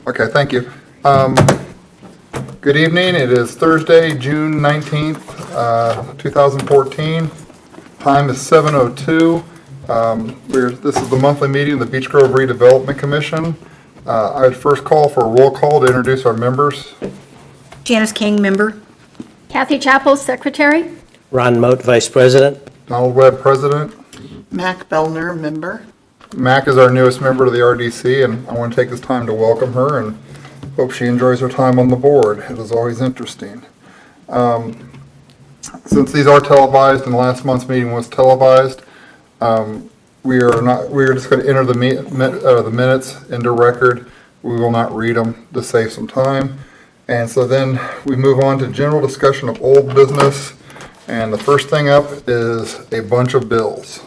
Okay, thank you. Good evening. It is Thursday, June 19th, 2014. Time is 7:02. This is the monthly meeting of the Beech Grove Redevelopment Commission. I would first call for a roll call to introduce our members. Janice King, member. Kathy Chappell, Secretary. Ron Moat, Vice President. Donald Webb, President. Mac Bellner, member. Mac is our newest member of the RDC, and I want to take this time to welcome her and hope she enjoys her time on the board. It is always interesting. Since these are televised and last month's meeting was televised, we are just going to enter the minutes into record. We will not read them to save some time. And so then we move on to general discussion of old business. And the first thing up is a bunch of bills.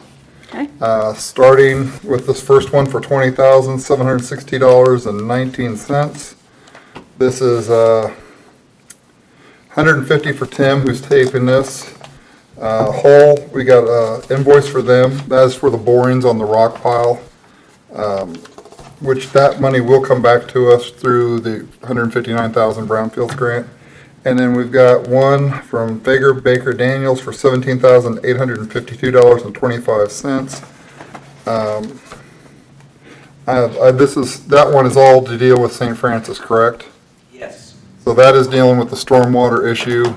Okay. Starting with this first one for $20,760.19. This is $150 for Tim, who's taping this. Hull, we got an invoice for them. That is for the borings on the rock pile, which that money will come back to us through the $159,000 Brownfields grant. And then we've got one from Baker Daniels for $17,852.25. That one is all to deal with St. Francis, correct? Yes. So that is dealing with the stormwater issue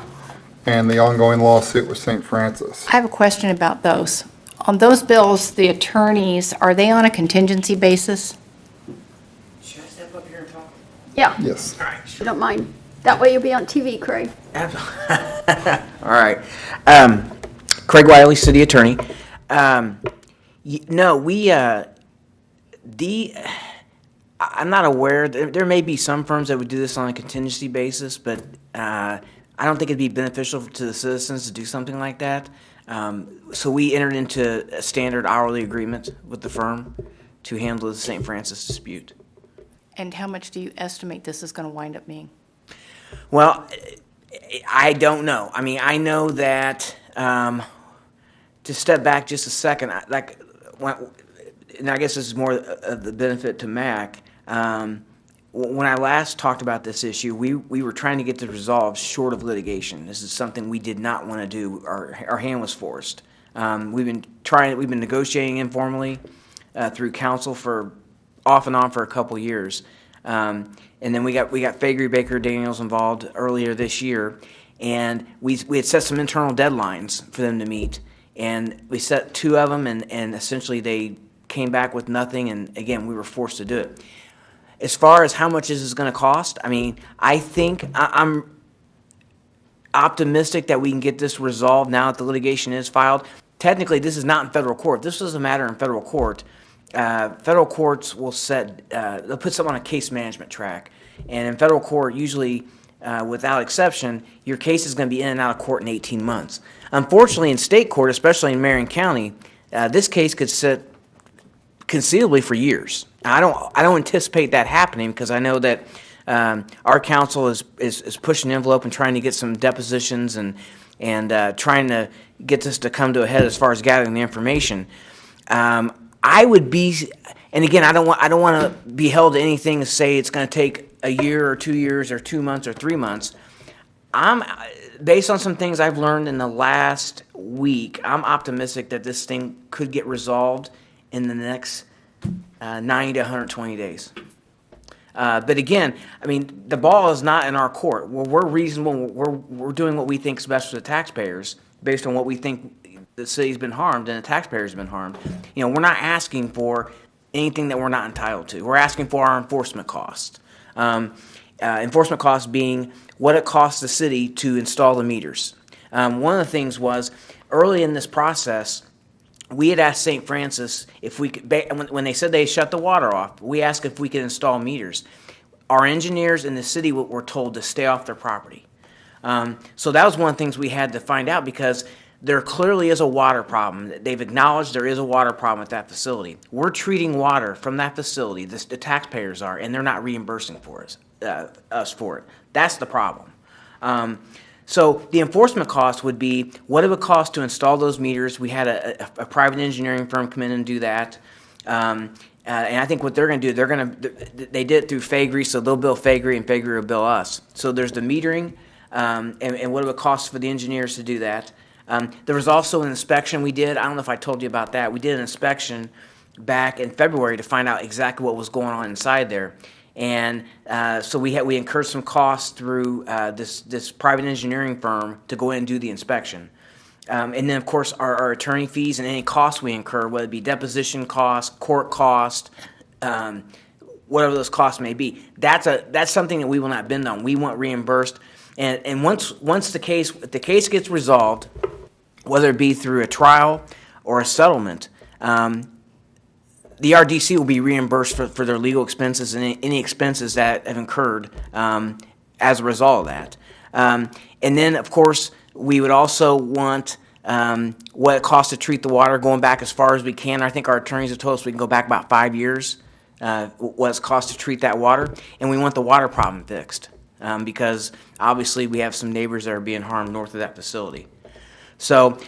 and the ongoing lawsuit with St. Francis. I have a question about those. On those bills, the attorneys, are they on a contingency basis? Should I step up here and talk? Yeah, Yes. if you don't mind. That way you'll be on TV, Craig. All right. Craig Wiley, City Attorney. I'm not aware. There may be some firms that would do this on a contingency basis, but I don't think it'd be beneficial to the citizens to do something like that. So we entered into a standard hourly agreement with the firm to handle the St. Francis dispute. And how much do you estimate this is going to wind up being? Well, I don't know. I mean, I know that, to step back just a second, and I guess this is more of the benefit to Mac. When I last talked about this issue, we were trying to get this resolved short of litigation. This is something we did not want to do. Our hand was forced. We've been negotiating informally through counsel for off and on for a couple years. And then we got Fagery Baker Daniels involved earlier this year, and we had set some internal deadlines for them to meet, and we set two of them, and essentially they came back with nothing, and again, we were forced to do it. As far as how much this is going to cost, I mean, I think I'm optimistic that we can get this resolved now that the litigation is filed. Technically, this is not in federal court. This was a matter in federal court. Federal courts will they'll put something on a case management track. And in federal court, usually, without exception, your case is going to be in and out of court in 18 months. Unfortunately, in state court, especially in Marion County, this case could sit conceivably for years. I don't anticipate that happening because I know that our counsel is pushing the envelope and trying to get some depositions and trying to get this to come to a head as far as gathering the information. I would be, and again, I don't want to be held to anything to say it's going to take a year or 2 years or 2 months or 3 months. Based on some things I've learned in the last week, I'm optimistic that this thing could get resolved in the next 90 to 120 days. But again, I mean, the ball is not in our court. We're reasonable. We're doing what we think is best for the taxpayers based on what we think the city's been harmed and the taxpayers have been harmed. You know, we're not asking for anything that we're not entitled to. We're asking for our enforcement costs. Enforcement costs being what it costs the city to install the meters. One of the things was early in this process, we had asked St. Francis if we could, when they said they shut the water off, we asked if we could install meters. Our engineers in the city were told to stay off their property. So that was one of the things we had to find out because there clearly is a water problem. They've acknowledged there is a water problem at that facility. We're treating water from that facility, the taxpayers are, and they're not reimbursing for us for it. That's the problem. So the enforcement cost would be what it would cost to install those meters. We had a private engineering firm come in and do that. And I think what they're going to do, they did it through Faegre, so they'll bill Faegre and Faegre will bill us. So there's the metering and what it would cost for the engineers to do that. There was also an inspection we did. I don't know if I told you about that. We did an inspection back in February to find out exactly what was going on inside there. And so we incurred some costs through this private engineering firm to go in and do the inspection. And then, of course, our attorney fees and any costs we incur, whether it be deposition costs, court cost, whatever those costs may be, that's something that we will not bend on. We want reimbursed. And once if the case gets resolved, whether it be through a trial or a settlement, the RDC will be reimbursed for their legal expenses and any expenses that have incurred as a result of that. And then, of course, we would also want what it costs to treat the water, going back as far as we can. I think our attorneys have told us we can go back about 5 years, what it costs to treat that water. And we want the water problem fixed because obviously we have some neighbors that are being harmed north of that facility. So,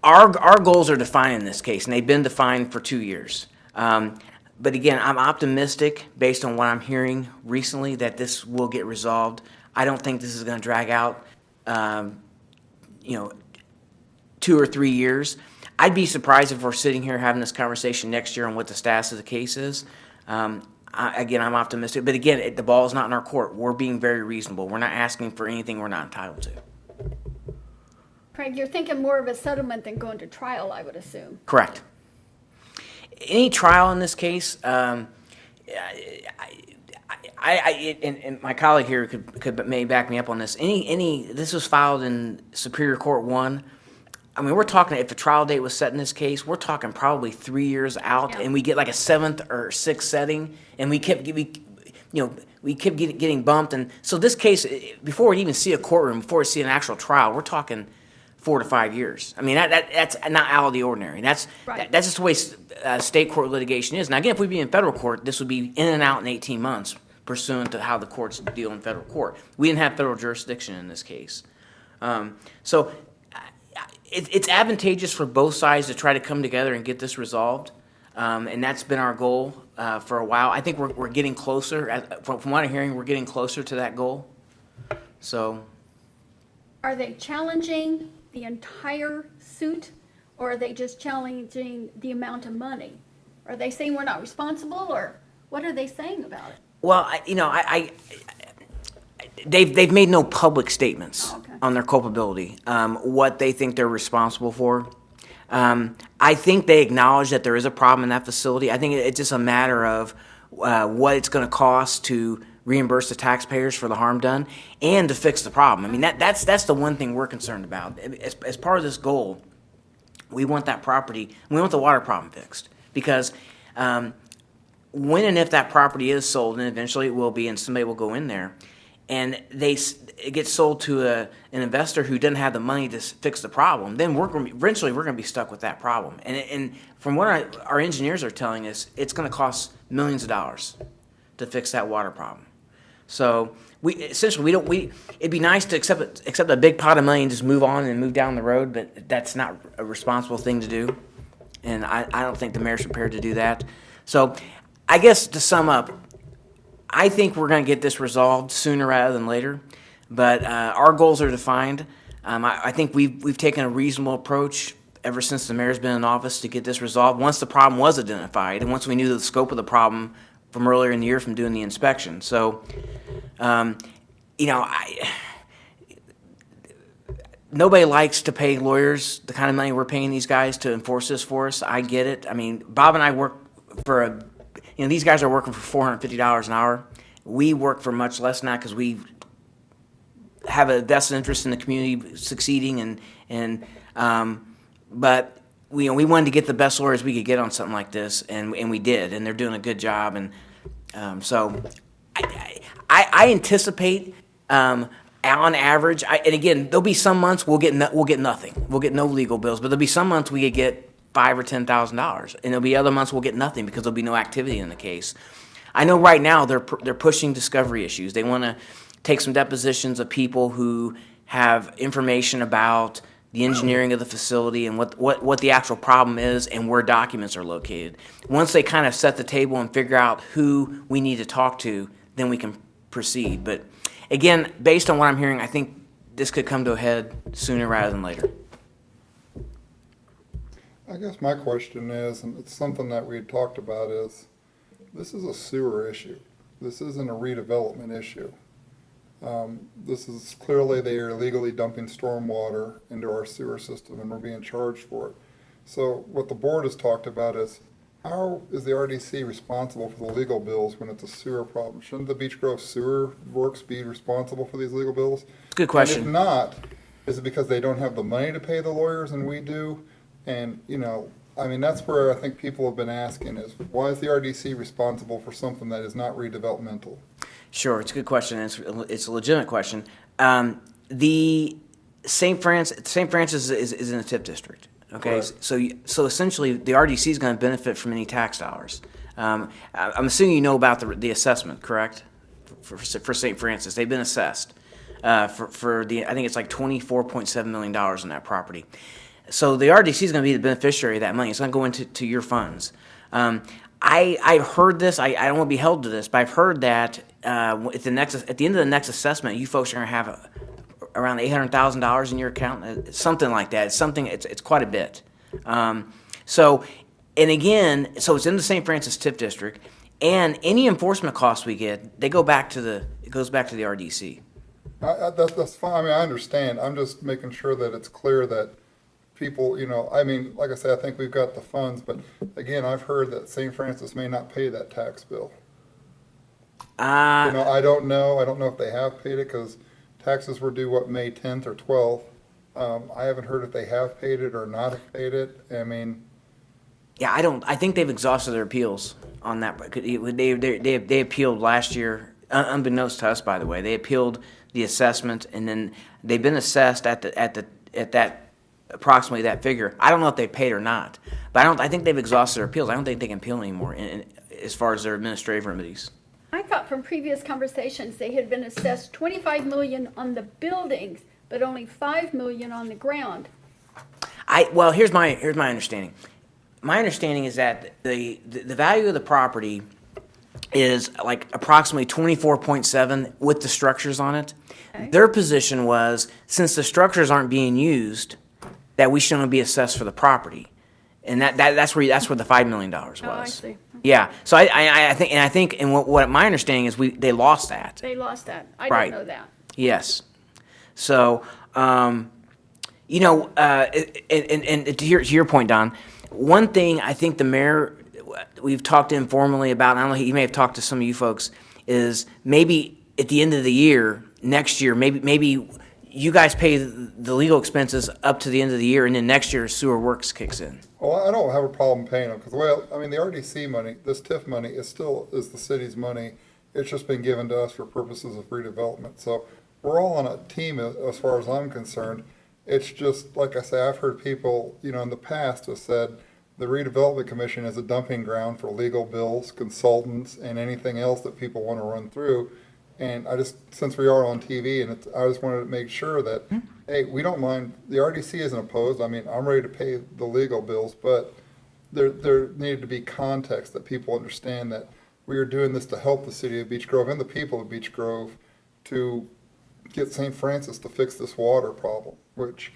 our goals are defined in this case, and they've been defined for 2 years. But again, I'm optimistic based on what I'm hearing recently that this will get resolved. I don't think this is going to drag out 2 or 3 years. I'd be surprised if we're sitting here having this conversation next year on what the status of the case is. I'm optimistic. But again, the ball is not in our court. We're being very reasonable. We're not asking for anything we're not entitled to. Craig, you're thinking more of a settlement than going to trial, I would assume. Correct. Any trial in this case, and my colleague here could may back me up on this. This was filed in Superior Court 1. I mean, we're talking, if a trial date was set in this case, we're talking probably 3 years out, Yeah. and we get like a 7th or 6th setting, and we kept getting bumped. And so this case, before we even see a courtroom, before we see an actual trial, we're talking 4 to 5 years. I mean, that's not out of the ordinary. That's just the way state court litigation is. Now, again, if we'd be in federal court, this would be in and out in 18 months, pursuant to how the courts deal in federal court. We didn't have federal jurisdiction in this case. So it's advantageous for both sides to try to come together and get this resolved. And that's been our goal for a while. I think we're getting closer. From what I'm hearing, we're getting closer to that goal. So, Are they challenging the entire suit, or are they just challenging the amount of money? Are they saying we're not responsible, or what are they saying about it? well, they've made no public statements Okay. on their culpability, what they think they're responsible for. I think they acknowledge that there is a problem in that facility. I think it's just a matter of what it's going to cost to reimburse the taxpayers for the harm done and to fix the problem. I mean, that's the one thing we're concerned about. As part of this goal, we want that property, we want the water problem fixed. Because when and if that property is sold, and eventually it will be, and somebody will go in there, and it gets sold to an investor who doesn't have the money to fix the problem, then eventually we're going to be stuck with that problem. And from what our engineers are telling us, it's going to cost millions of dollars to fix that water problem. So it'd be nice to accept a big pot of money and just move on and move down the road, but that's not a responsible thing to do. And I don't think the mayor's prepared to do that. So I guess to sum up, I think we're going to get this resolved sooner rather than later, but our goals are defined. I think we've taken a reasonable approach ever since the mayor's been in office to get this resolved. Once the problem was identified, and once we knew the scope of the problem from earlier in the year from doing the inspection. So, nobody likes to pay lawyers the kind of money we're paying these guys to enforce this for us. I get it. I mean, Bob and I work for these guys are working for $450 an hour. We work for much less than that because we have a vested interest in the community succeeding, but we wanted to get the best lawyers we could get on something like this, and we did, and they're doing a good job, and so I anticipate on average, and again, there'll be some months we'll get nothing, we'll get no legal bills, but there'll be some months we could get $5,000 or $10,000, and there'll be other months we'll get nothing because there'll be no activity in the case. I know right now they're pushing discovery issues. They want to take some depositions of people who have information about the engineering of the facility and what the actual problem is and where documents are located. Once they kind of set the table and figure out who we need to talk to, then we can proceed. But again, based on what I'm hearing, I think this could come to a head sooner rather than later. I guess my question is, and it's something that we had talked about, is this is a sewer issue. This isn't a redevelopment issue. This is clearly they are illegally dumping stormwater into our sewer system and we're being charged for it. So what the board has talked about is, how is the RDC responsible for the legal bills when it's a sewer problem? Shouldn't the Beech Grove Sewer Works be responsible for these legal bills? Good question. And if not, is it because they don't have the money to pay the lawyers and we do? And, I mean, that's where I think people have been asking is, why is the RDC responsible for something that is not redevelopmental? Sure, it's a good question. It's a legitimate question. The St. Francis is in a TIF district. Okay, Correct. so essentially, the RDC is going to benefit from any tax dollars. I'm assuming you know about the assessment, correct? For St. Francis, they've been assessed for the, I think it's like $24.7 million on that property. So the RDC is going to be the beneficiary of that money. It's going to go into your funds. I've heard this. I don't want to be held to this, but I've heard that at the end of the next assessment, you folks are going to have around $800,000 in your account, something like that. It's quite a bit. So it's in the St. Francis TIF district, and any enforcement costs we get, it goes back to the RDC. That's fine. I mean, I understand. I'm just making sure that it's clear that people, I mean, like I said, I think we've got the funds, but again, I've heard that St. Francis may not pay that tax bill. I don't know. I don't know if they have paid it because taxes were due, May 10th or 12th. I haven't heard if they have paid it or not have paid it. I mean. Yeah, I think they've exhausted their appeals on that. They appealed last year, unbeknownst to us, by the way. They appealed the assessment, and then they've been assessed at that approximately that figure. I don't know if they paid or not, but I think they've exhausted their appeals. I don't think they can appeal anymore as far as their administrative remedies. I thought from previous conversations, they had been assessed 25 million on the buildings, but only 5 million on the ground. Well, here's my understanding. My understanding is that the value of the property is like approximately 24.7 with the structures on it. Okay. Their position was, since the structures aren't being used, that we shouldn't be assessed for the property, and that's where the $5 million was. Oh, I see. Yeah. So I think what my understanding is they lost that. They lost that. I Right. didn't know that. Yes. So and to your point, Don, one thing I think the mayor, we've talked informally about, and I don't know, he may have talked to some of you folks, is maybe at the end of the year, next year, maybe you guys pay the legal expenses up to the end of the year, and then next year sewer works kicks in. Well, I don't have a problem paying them because, the RDC money, this TIF money is the city's money. It's just been given to us for purposes of redevelopment. So we're all on a team as far as I'm concerned. It's just, like I say, I've heard people, in the past have said the redevelopment commission is a dumping ground for legal bills, consultants, and anything else that people want to run through. And since we are on TV, and I just wanted to make sure that, hey, we don't mind, the RDC isn't opposed. I mean, I'm ready to pay the legal bills, but there needed to be context that people understand that we are doing this to help the city of Beech Grove and the people of Beech Grove to get St. Francis to fix this water problem, which,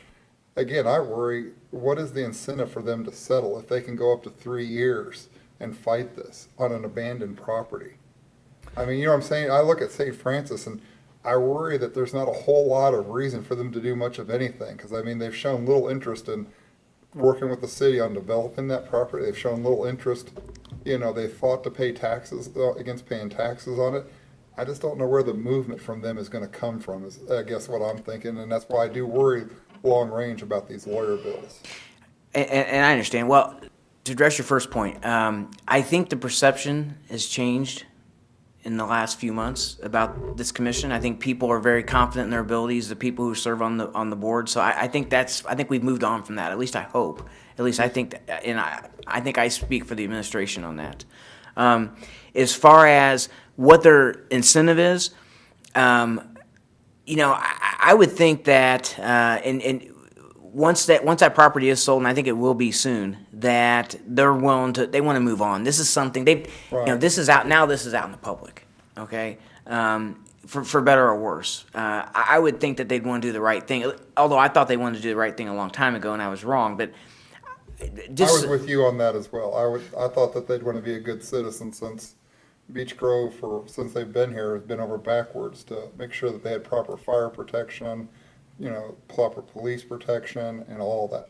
again, I worry, what is the incentive for them to settle if they can go up to 3 years and fight this on an abandoned property? I mean, you know what I'm saying? I look at St. Francis and I worry that there's not a whole lot of reason for them to do much of anything. Because, they've shown little interest in working with the city on developing that property. They've shown little interest, they fought to pay taxes, against paying taxes on it. I just don't know where the movement from them is going to come from, is I guess what I'm thinking. And that's why I do worry long range about these lawyer bills. And I understand. Well, to address your first point, I think the perception has changed in the last few months about this commission. I think people are very confident in their abilities, the people who serve on the board. So I think we've moved on from that. At least I hope. At least I think that, and I think I speak for the administration on that. As far as what their incentive is, I would think that, and once that property is sold, and I think it will be soon, that they want to move on. This is something Right. this is out now. This is out in the public, okay? For better or worse. I would think that they'd want to do the right thing, although I thought they wanted to do the right thing a long time ago, and I was wrong, but I just. was with you on that as well. I thought that they'd want to be a good citizen since Beech Grove, since they've been here, has been over backwards to make sure that they had proper fire protection, proper police protection and all that,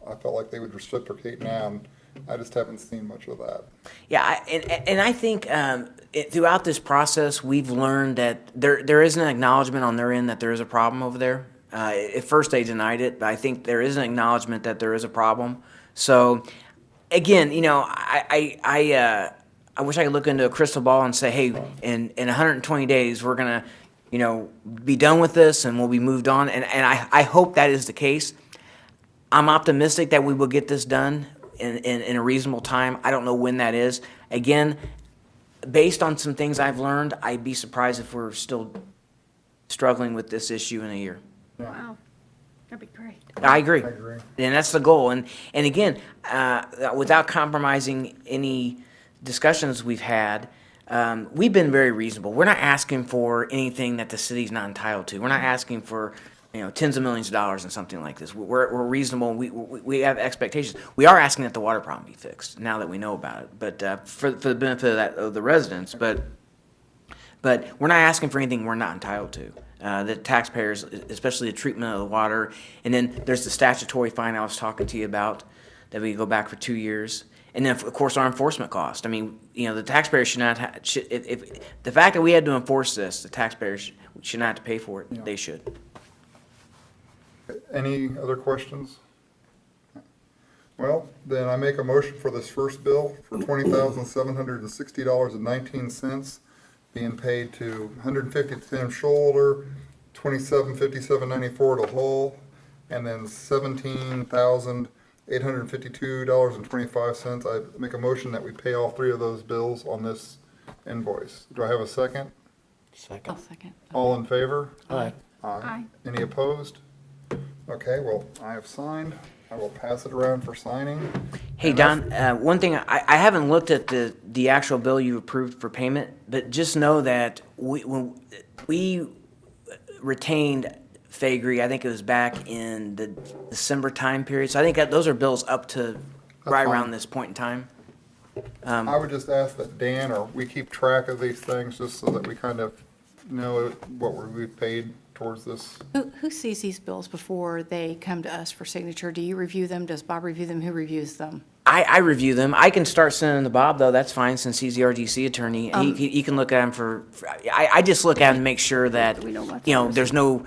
I felt like they would reciprocate now, and I just haven't seen much of that. Yeah, and I think throughout this process, we've learned that there is an acknowledgement on their end that there is a problem over there. At first, they denied it, but I think there is an acknowledgement that there is a problem. So, again, I wish I could look into a crystal ball and say, hey, in 120 days, we're going to, be done with this and we'll be moved on. And I hope that is the case. I'm optimistic that we will get this done in a reasonable time. I don't know when that is. Again, based on some things I've learned, I'd be surprised if we're still struggling with this issue in a year. Wow, that'd be great. I agree. I agree. And that's the goal. And again, without compromising any discussions we've had, we've been very reasonable. We're not asking for anything that the city's not entitled to. We're not asking for, tens of millions of dollars in something like this. We're reasonable. We have expectations. We are asking that the water problem be fixed now that we know about it, but for the benefit of the residents. But we're not asking for anything we're not entitled to. The taxpayers, especially the treatment of the water, and then there's the statutory fine I was talking to you about that we go back for 2 years. And then, of course, our enforcement cost. I mean, the taxpayers should not if the fact that we had to enforce this, the taxpayers should not have to pay for it. Yeah. They should. Any other questions? Well, then I make a motion for this first bill for $20,760.19 being paid to 150 to Tim Shoulder, $2757.94 to Hull, and then $17,852.25. I make a motion that we pay all three of those bills on this invoice. Do I have a second? I'll second. All in favor? Aye. Aye. Any opposed? Okay, well, I have signed. I will pass it around for signing. Hey, And Don, one thing, I haven't looked at the actual bill you approved for payment, but just know that when we retained Faegre, I think it was back in the December time period. So I think that those are bills up to right fine. around this point in time. I would just ask that Dan or we keep track of these things just so that we kind of know what we've paid towards this. Who sees these bills before they come to us for signature? Do you review them? Does Bob review them? Who reviews them? I review them. I can start sending them to Bob, though. That's fine, since he's the RDC attorney. He can look at them I just look at them and make sure that, We know what there's no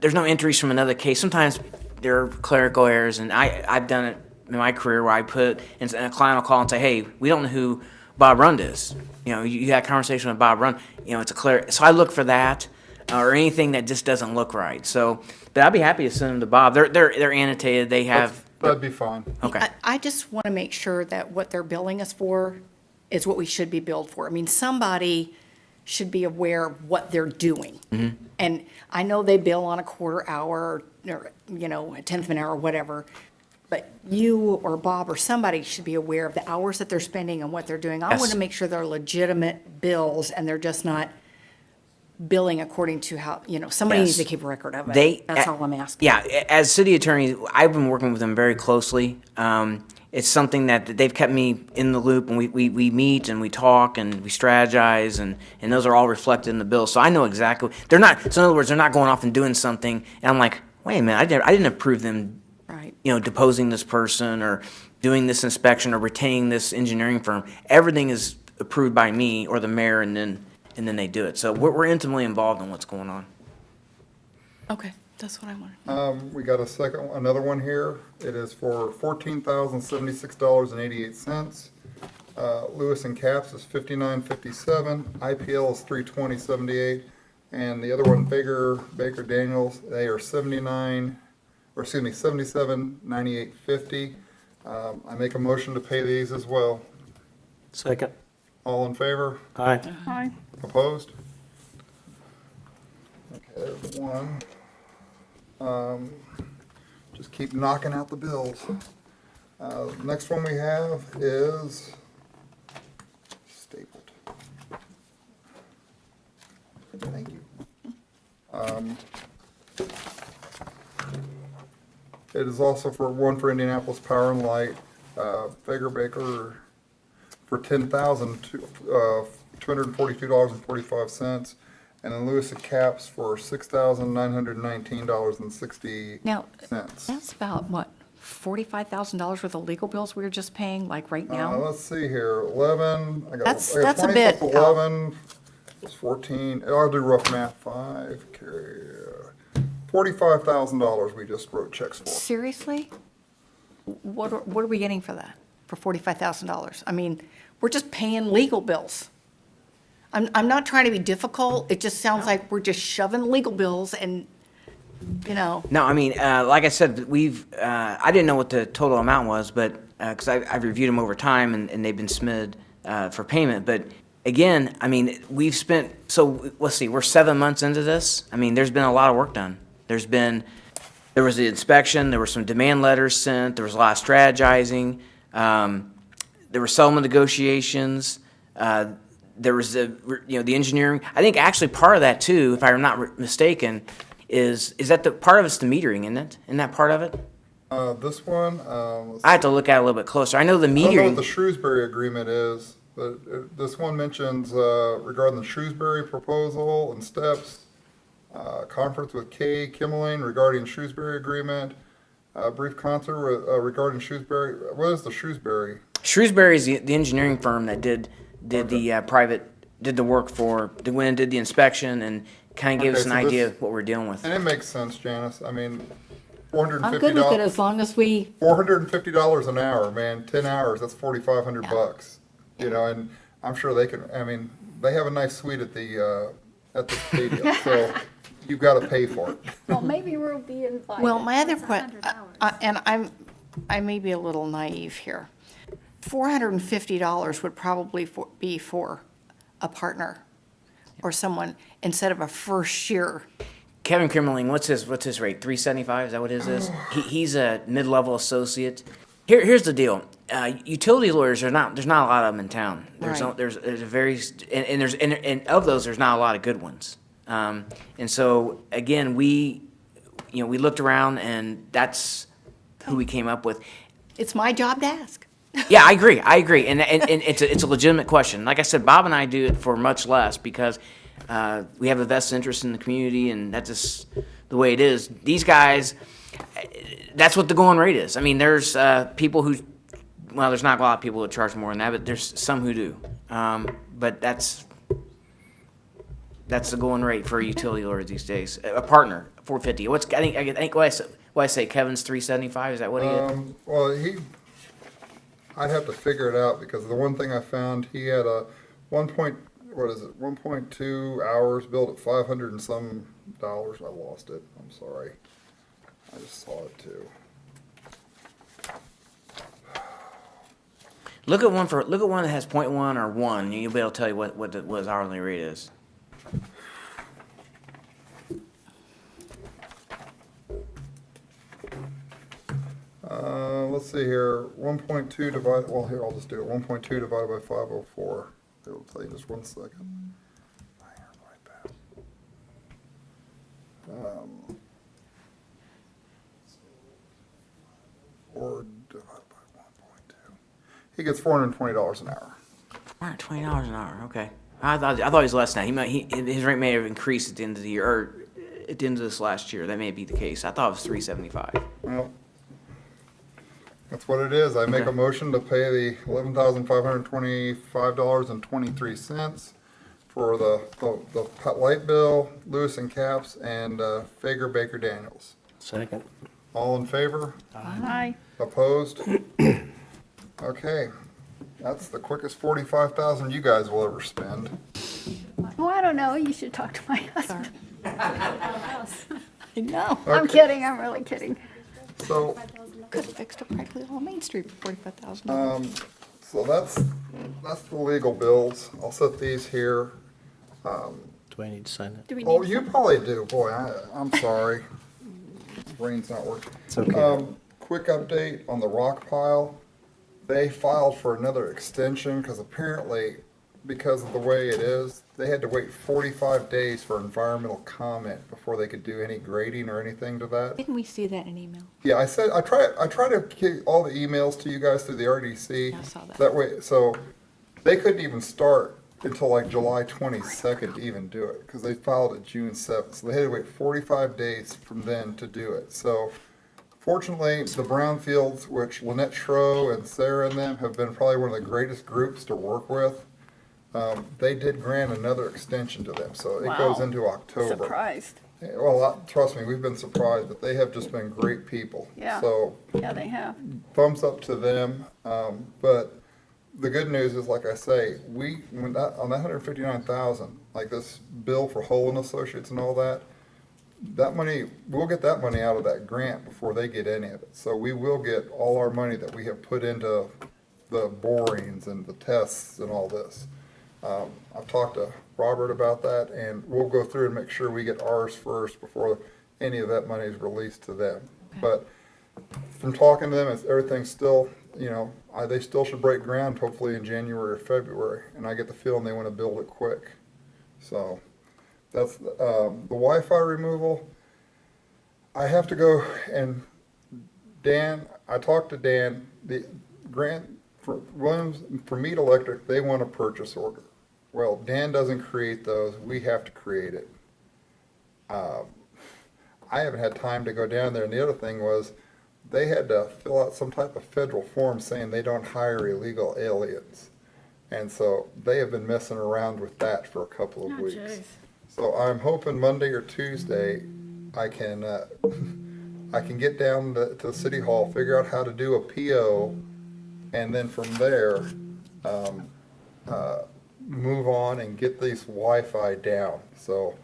entries from another case. Sometimes there are clerical errors, and I've done it in my career where I put, and a client will call and say, hey, we don't know who Bob Rund is. You had a conversation with Bob Rund. It's a cleric. So I look for that. Or anything that just doesn't look right. So, but I'd be happy to send them to Bob. They're annotated. They have. That'd be fine. Okay. I just want to make sure that what they're billing us for is what we should be billed for. I mean, somebody should be aware of what they're doing. And I know they bill on a quarter hour or, a tenth of an hour or whatever, but you or Bob or somebody should be aware of the hours that they're spending and what they're doing. I Yes. want to make sure they're legitimate bills and they're just not billing according to how, somebody Yes. needs to keep a record of it. That's all I'm asking. Yeah, as city attorney, I've been working with them very closely. It's something that they've kept me in the loop, and we meet and we talk and we strategize, and those are all reflected in the bill. So I know exactly. They're not. So in other words, they're not going off and doing something, and I'm like, wait a minute, I didn't approve them. Right. Deposing this person or doing this inspection or retaining this engineering firm. Everything is approved by me or the mayor, and then they do it. So we're intimately involved in what's going on. Okay, that's what I wanted. We got another one here. It is for $14,076.88. Lewis and Caps is $59.57. IPL is $320.78. And the other one, Baker Daniels, they are $77.98.50. I make a motion to pay these as well. Second. All in favor? Aye. Aye. Opposed? Okay, there's one. Just keep knocking out the bills. Next one we have is stapled. Thank you. It is also for Indianapolis Power and Light, Fager Baker for $10,242.45, and then Lewis and Caps for $6,919.60. Now, that's about, what, $45,000 worth of legal bills we were just paying, like, right now? Let's see here, 11, I got That's 20 a bit, plus 11, plus 14, I'll do rough math, 5, carry, $45,000 we just wrote checks for. Seriously? What are we getting for that, for $45,000? I mean, we're just paying legal bills. I'm not trying to be difficult, it just sounds like we're just shoving legal bills and, you know. No, I mean, like I said, I didn't know what the total amount was, but, because I've reviewed them over time and they've been submitted for payment. But again, I mean, we've spent, so let's see, we're 7 months into this. I mean, there's been a lot of work done. There was the inspection, there were some demand letters sent, there was a lot of strategizing, there were settlement negotiations, there was the engineering. I think actually part of that too, if I'm not mistaken, is that the part of it's the metering, isn't it? Isn't that part of it? This one, I have to look at it a little bit closer. I know the I don't know what metering. the Shrewsbury agreement is, but this one mentions regarding the Shrewsbury proposal and steps, conference with Kay Kimmeling regarding Shrewsbury agreement, brief concert regarding Shrewsbury. What is the Shrewsbury? Shrewsbury is the engineering firm that did the work they went and did the inspection and kind of gave us an so this- idea of what we're dealing with. And it makes sense, Janice. I mean, I'm good with it $450 as long as we, $450 an hour, man. 10 hours, that's $4,500. You know, and I'm sure they can. I mean, they have a nice suite at the stadium, so you've got to pay for it. Well, maybe we'll be invited. well, my other That's question, $100. and I may be a little naive here. $450 would probably be for a partner or someone instead of a first year. Kevin Kimmerling, what's his rate? 375? Is that what his is? He's a mid-level associate. Here's the deal. Utility lawyers there's not a lot of them in town. There's Right. there's a very and of those there's not a lot of good ones. And so again we looked around and that's who we came up with. It's my job to ask. Yeah, I agree, and it's a legitimate question. Like I said, Bob and I do it for much less because we have a vested interest in the community, and that's just the way it is. These guys, that's what the going rate is. I mean, there's people who, well, there's not a lot of people who charge more than that, but there's some who do. But that's the going rate for a utility lawyer these days. A partner, $450. I think what I say, Kevin's $375. Is that what he is? Well, I'd have to figure it out because the one thing I found, he had a 1.2 hours billed at $500 and some dollars. I lost it. I'm sorry. I just saw it too. Look at one that has 0.1 or 1, and you'll be able to tell you what his hourly rate is. Let's see here, 1.2 divided, well, here, I'll just do it. 1.2 divided by 504. It'll tell you just 1 second. Or divided by 1.2. He gets $420 an hour. $420 an hour. Okay. I thought he was less than that. His rate may have increased at the end of the year, or at the end of this last year. That may be the case. I thought it was $375. Well, that's what it is. I make a motion to pay the $11,525.23 for the light bill, Lewis and Caps, and Fager Baker Daniels. Second. All in favor? Hi. Opposed? Okay, that's the quickest 45,000 you guys will ever spend. Well, I don't know. You should talk to my husband. I know. I'm kidding. I'm really kidding. So, Could have fixed up practically all Main Street for $45,000. so that's the legal bills. I'll set these here. Do I need to sign it? Do we Oh, need you probably do, boy, I'm sorry. brain's not working. It's okay. Quick update on the rock pile. They filed for another extension because apparently, because of the way it is, they had to wait 45 days for environmental comment before they could do any grading or anything to that. Didn't we see that in an email? Yeah, I said, I try to get all the emails to you guys through the RDC. Yeah, I saw that. That way, so they couldn't even start until like July 22nd to even do it, because they filed it June 7th. So they had to wait 45 days from then to do it. So fortunately, the Brownfields, which Lynette Schro and Sarah and them have been probably one of the greatest groups to work with, they did grant another extension to them. So it goes Wow. into October. Surprised. Well, trust me, we've been surprised, but they have just been great people. Yeah. So Yeah, they have. thumbs up to them. But the good news is, like I say, on that 159,000, like this bill for Hull and Associates and all that, that money, we'll get that money out of that grant before they get any of it. So we will get all our money that we have put into the borings and the tests and all this. I've talked to Robert about that, and we'll go through and make sure we get ours first before any of that money is released to them. But from talking to them, everything's still, they still should break ground hopefully in January or February, and I get the feeling they want to build it quick. So that's the Wi-Fi removal. I have to go and I talked to Dan, the grant for Mead Electric, they want a purchase order. Well, Dan doesn't create those, we have to create it. I haven't had time to go down there, and the other thing was, they had to fill out some type of federal form saying they don't hire illegal aliens. And so they have been messing around with that for a couple of weeks. So I'm hoping Monday or Tuesday, I can get down to City Hall, figure out how to do a PO, and then from there, move on and get these Wi-Fi down. So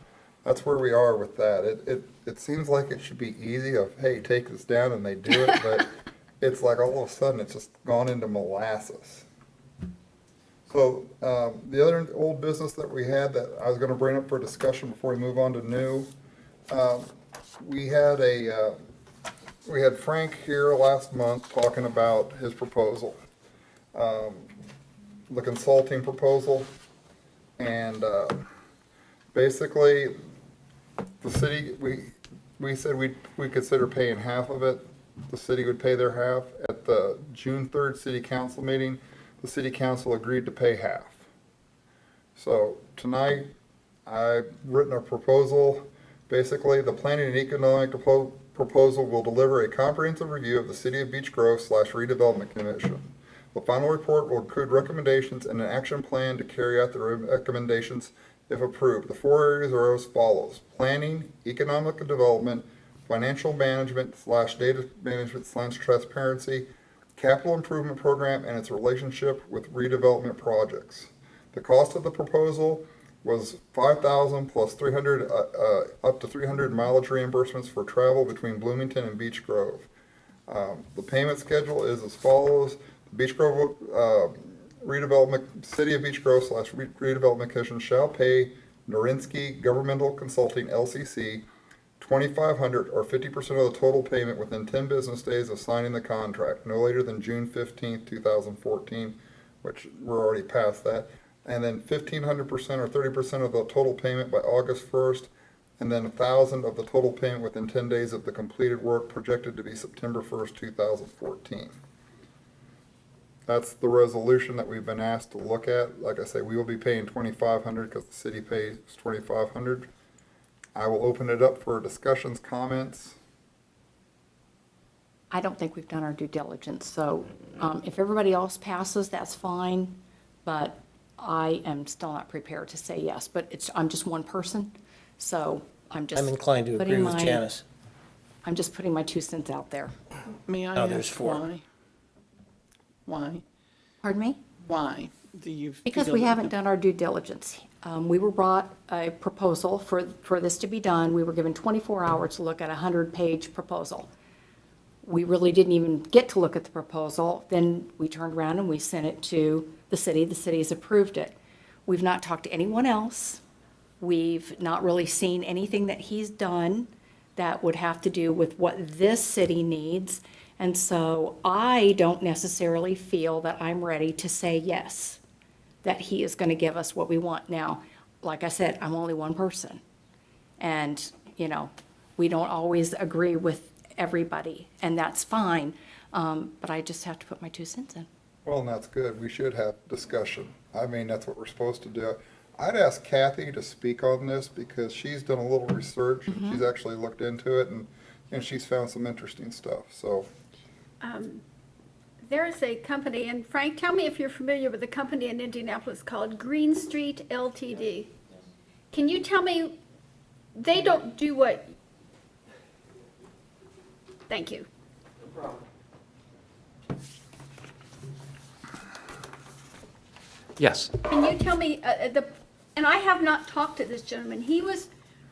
that's where we are with that. It seems like it should be easy of, hey, take this down, and they do it, but it's like all of a sudden it's just gone into molasses. So the other old business that we had that I was going to bring up for discussion before we move on to new, we had Frank here last month talking about his proposal, the consulting proposal, and basically the city, we said we consider paying half of it. The city would pay their half. At the June 3rd city council meeting, the city council agreed to pay half. So tonight, I've written a proposal. Basically, the planning and economic proposal will deliver a comprehensive review of the City of Beech Grove / Redevelopment Commission. The final report will include recommendations and an action plan to carry out the recommendations if approved. The 4 areas are as follows: planning, economic development, financial management / data management / transparency, capital improvement program, and its relationship with redevelopment projects. The cost of the proposal was $5,000 plus 300 up to 300 mileage reimbursements for travel between Bloomington and Beech Grove. The payment schedule is as follows: Beech Grove redevelopment, City of Beech Grove / Redevelopment Commission shall pay Norinsky Governmental Consulting LCC $2,500 or 50% of the total payment within 10 business days of signing the contract, no later than June 15th, 2014, which we're already past that, and then 1,500% or 30% of the total payment by August 1st, and then 1,000 of the total payment within 10 days of the completed work, projected to be September 1st, 2014. That's the resolution that we've been asked to look at. Like I say, we will be paying $2,500 because the city pays $2,500. I will open it up for discussions, comments. I don't think we've done our due diligence, so if everybody else passes, that's fine, but I am still not prepared to say yes, but I'm just one person, so I'm just. I'm inclined to agree putting with Janice. I'm just putting my 2 cents out there. May I No, there's ask 4. why? Why? Pardon me? Why do you? Because feel we that- haven't done our due diligence. We were brought a proposal for this to be done. We were given 24 hours to look at a 100-page proposal. We really didn't even get to look at the proposal. Then we turned around and we sent it to the city. The city has approved it. We've not talked to anyone else. We've not really seen anything that he's done that would have to do with what this city needs. And so I don't necessarily feel that I'm ready to say yes, that he is going to give us what we want. Now, like I said, I'm only one person. And, we don't always agree with everybody, and that's fine. But I just have to put my 2 cents in. Well, and that's good. We should have discussion. I mean, that's what we're supposed to do. I'd ask Kathy to speak on this because she's done a little research. And she's actually looked into it and she's found some interesting stuff, so. There is a company, and Frank, tell me if you're familiar with a company in Indianapolis called Green Street LTD. Can you tell me, they don't do what? Thank you. Yes. Can you tell me, and I have not talked to this gentleman, he was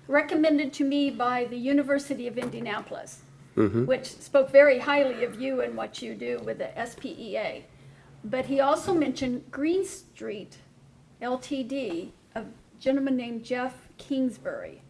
recommended to me by the University of Indianapolis, which spoke very highly of you and what you do with the SPEA. But he also mentioned Green Street LTD, a gentleman named Jeff Kingsbury,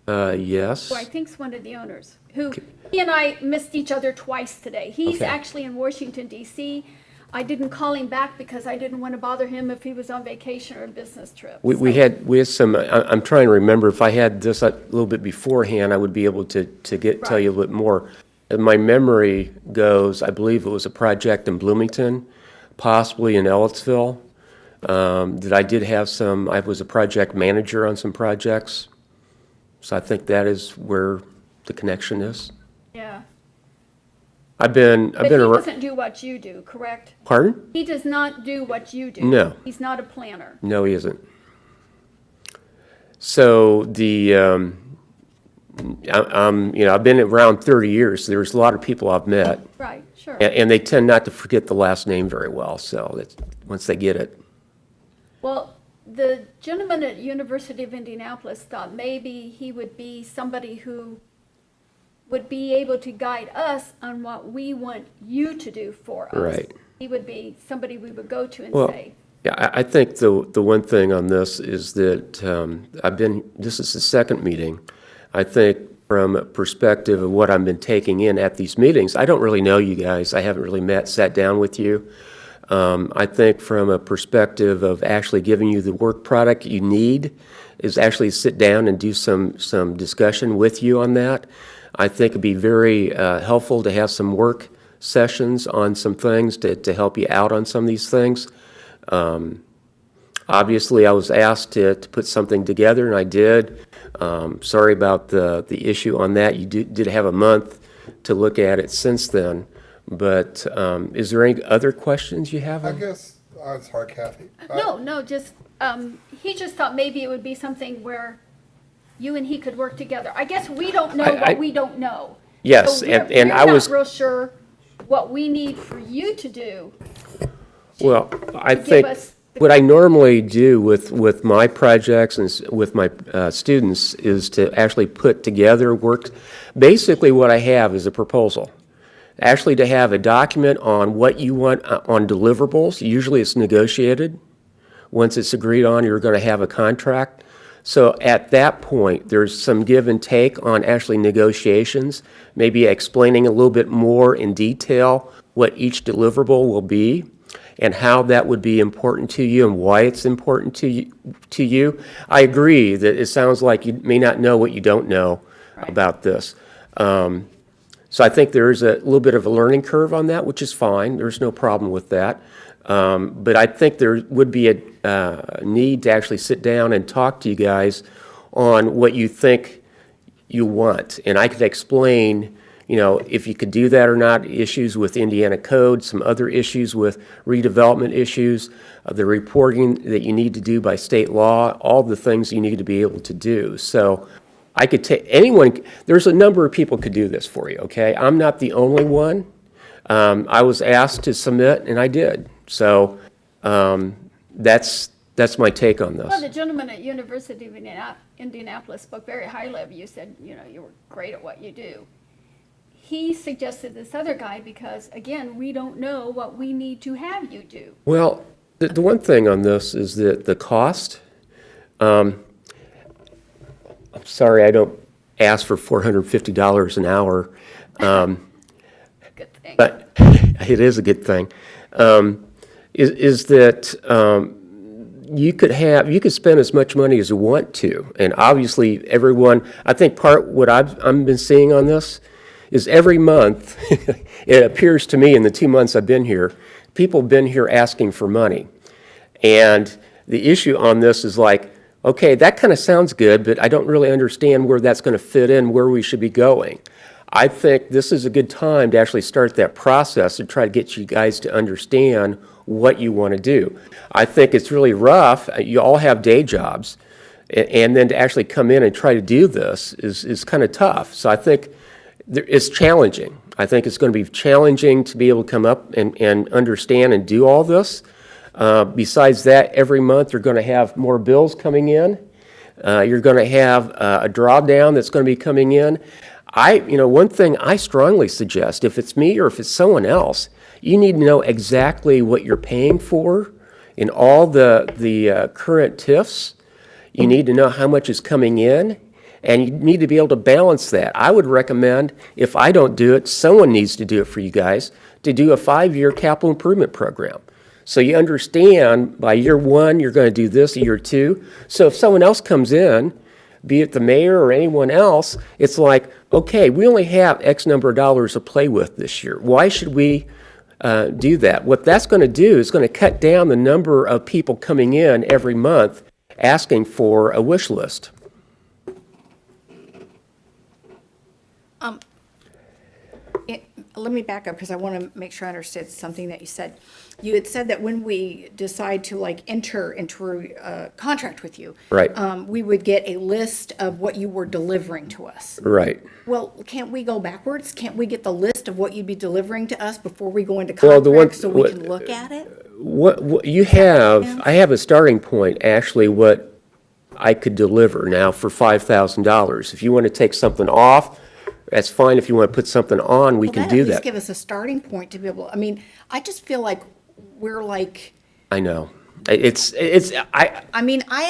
Yes. who I think is one of the owners, who, he and I missed each other twice today. He's Okay. actually in Washington DC. I didn't call him back because I didn't want to bother him if he was on vacation or a business trip. We So- had some, I'm trying to remember, if I had this a little bit beforehand, I would be able to tell you a little bit more. And my memory goes, I believe it was a project in Bloomington, possibly in Ellettsville, that I did have some, I was a project manager on some projects. So I think that is where the connection is. Yeah. I've been But he around, doesn't do what you do, correct? pardon? He does not do what you do. No. He's not a planner. No, he isn't. So I've been around 30 years, so there's a lot of people I've met, Right, sure. and they tend not to forget the last name very well, so that's, once they get it. Well, the gentleman at University of Indianapolis thought maybe he would be somebody who would be able to guide us on what we want you to do for us. Right. He would be somebody we would go to and Well, say, yeah, I think the one thing on this is that this is the second meeting. I think from a perspective of what I've been taking in at these meetings, I don't really know you guys. I haven't really sat down with you. I think from a perspective of actually giving you the work product you need is actually sit down and do some discussion with you on that. I think it'd be very helpful to have some work sessions on some things to help you out on some of these things. Obviously, I was asked to put something together, and I did. Sorry about the issue on that. You did have a month to look at it since then. But is there any other questions you have? I guess, I'm sorry, Kathy. no, just, he just thought maybe it would be something where you and he could work together. I guess we don't know what we don't know. Yes, So and I we're was, not real sure what we need for you to do. well, I give think us the- what I normally do with my projects and with my students is to actually put together work. Basically, what I have is a proposal. Actually, to have a document on what you want on deliverables. Usually it's negotiated. Once it's agreed on, you're going to have a contract. So at that point, there's some give and take on actually negotiations, maybe explaining a little bit more in detail what each deliverable will be and how that would be important to you and why it's important to you. I agree that it sounds like you may not know what you don't know about this. So I think there is a little bit of a learning curve on that, which is fine. There's no problem with that. But I think there would be a need to actually sit down and talk to you guys on what you think you want. And I could explain, if you could do that or not, issues with Indiana code, some other issues with redevelopment issues, the reporting that you need to do by state law, all the things you need to be able to do. So I could take, there's a number of people could do this for you, okay? I'm not the only one. I was asked to submit, and I did. So that's my take on Well, this. the gentleman at University of Indianapolis spoke very highly of you, said, you were great at what you do. He suggested this other guy because, again, we don't know what we need to have you do. Well, the one thing on this is that the cost, I'm sorry, I don't ask for $450 an hour. Good thing. But it is a good thing, is that you could spend as much money as you want to. And obviously, everyone, I think what I've been seeing on this is every month, it appears to me in the 2 months I've been here, people have been here asking for money. And the issue on this is like, okay, that kind of sounds good, but I don't really understand where that's going to fit in, where we should be going. I think this is a good time to actually start that process and try to get you guys to understand what you want to do. I think it's really rough. You all have day jobs, and then to actually come in and try to do this is kind of tough. So I think it's challenging. I think it's going to be challenging to be able to come up and understand and do all this. Besides that, every month you're going to have more bills coming in. You're going to have a drawdown that's going to be coming in. One thing I strongly suggest, if it's me or if it's someone else, you need to know exactly what you're paying for in all the current TIFs. You need to know how much is coming in, and you need to be able to balance that. I would recommend, if I don't do it, someone needs to do it for you guys, to do a 5-year capital improvement program. So you understand by year 1, you're going to do this, year 2. So if someone else comes in, be it the mayor or anyone else, it's like, okay, we only have X number of dollars to play with this year. Why should we do that? What that's going to do is going to cut down the number of people coming in every month asking for a wish list. Let me back up because I want to make sure I understood something that you said. You had said that when we decide to enter into a contract with you, Right. We would get a list of what you were delivering to us. Right. Well, can't we go backwards? Can't we get the list of what you'd be delivering to us before we go into Well, the one- contract so we can look at it? What you have, I have a starting point, actually, what I could deliver now for $5,000. If you want to take something off, that's fine. If you want to put something on, we Well, can that do at least that. give us a starting point to be able, I just feel like we're like, I know. I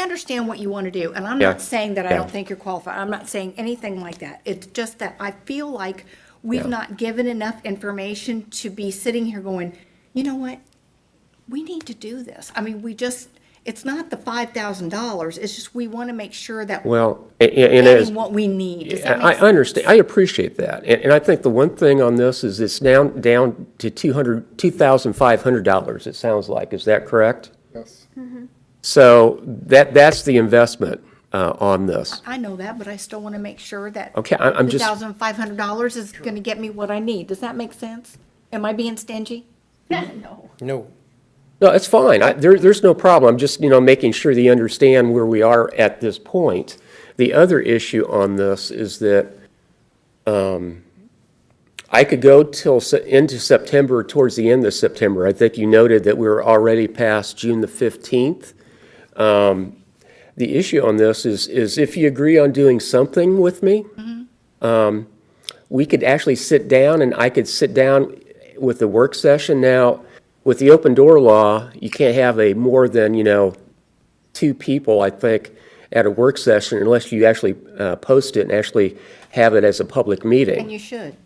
understand what you want to do, and I'm Yeah. not saying that I Yeah. don't think you're qualified. I'm not saying anything like that. It's just that I feel like we've Yeah. not given enough information to be sitting here going, you know what? We need to do this. It's not the $5,000. It's just we want to make sure that we're well, and as, getting what we need. Does that I make understand. I appreciate that. And I think the one thing on this is it's down to $2,500, it sounds like. Is that correct? Yes. So that's the investment on this. I know that, but I still want to make sure that Okay, I'm just- $2,500 is going to get me what I need. Does that make sense? Am I being stingy? No. No. No, it's fine. There's no problem. I'm just, making sure that you understand where we are at this point. The other issue on this is that I could go till into September, towards the end of September. I think you noted that we were already past June the 15th. The issue on this is if you agree on doing something with me, we could actually sit down, and I could sit down with the work session. Now, with the open door law, you can't have more than, 2 people, I think, at a work session unless you actually post it and actually have it as a public And meeting. you should,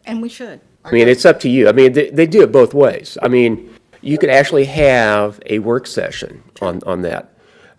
and we should. I mean, it's up to you. I mean, they do it both ways. I mean, you could actually have a work session on that.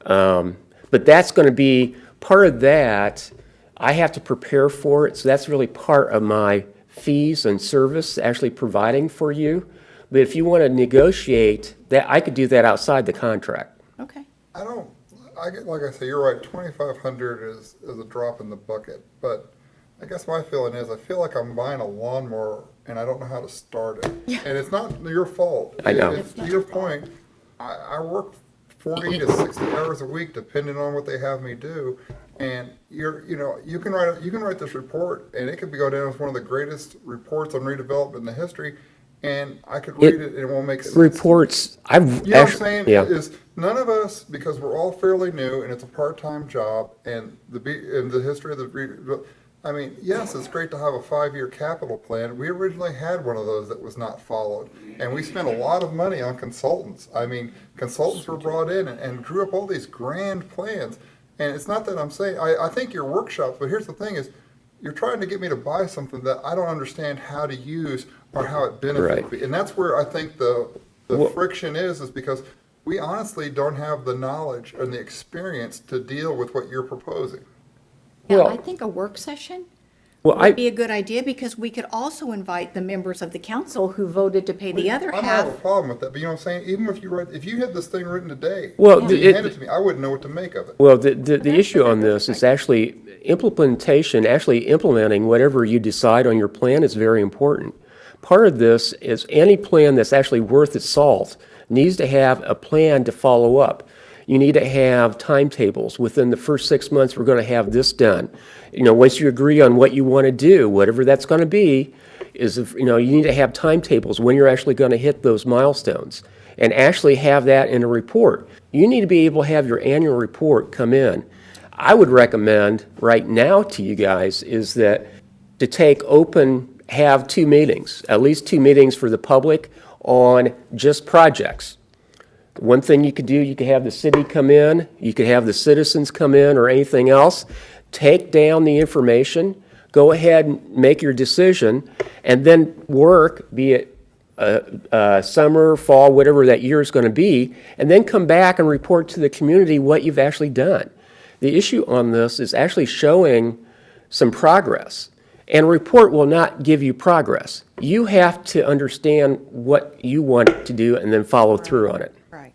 But that's going to be, part of that, I have to prepare for it, so that's really part of my fees and service, actually providing for you. But if you want to negotiate, that, I could do that outside the contract. Okay. Like I say, you're right, 2,500 is a drop in the bucket, but I guess my feeling is, I feel like I'm buying a lawnmower and I don't know how to start it. And it's not your fault. I know. It's to your point, I work 40 to 60 hours a week, depending on what they have me do. And you can write this report, and it could go down as one of the greatest reports on redevelopment in the history. And I could read it, and it won't make sense. Reports, I've You know what I'm actually, saying? yeah. Is none of us, because we're all fairly new and it's a part-time job, and the history of yes, it's great to have a 5-year capital plan. We originally had one of those that was not followed, and we spent a lot of money on consultants. Consultants were brought in and drew up all these grand plans. And it's not that I'm saying, I think your workshop, but here's the thing is, you're trying to get me to buy something that I don't understand how to use or how it benefits Right. me. And that's where I think the Well- friction is because we honestly don't have the knowledge and the experience to deal with what you're proposing. Yeah, Well- I think a work session Well, would be a good idea because we could also invite the members of the council who voted to pay the other I don't have a half. problem with that, but you know what I'm saying? Even if you had this thing written today, Well, and you handed it to me, I wouldn't know what to make of it. Well, the issue on this is actually implementation, actually implementing whatever you decide on your plan is very important. Part of this is any plan that's actually worth its salt needs to have a plan to follow up. You need to have timetables. Within the first 6 months, we're going to have this done. Once you agree on what you want to do, whatever that's going to be, you need to have timetables when you're actually going to hit those milestones and actually have that in a report. You need to be able to have your annual report come in. I would recommend right now to you guys is that to have 2 meetings, at least 2 meetings for the public on just projects. One thing you could do, you could have the city come in, you could have the citizens come in or anything else, take down the information, go ahead and make your decision, and then work, be it summer, fall, whatever that year is going to be, and then come back and report to the community what you've actually done. The issue on this is actually showing some progress. And a report will not give you progress. You have to understand what you want to do and then follow through on it. Right.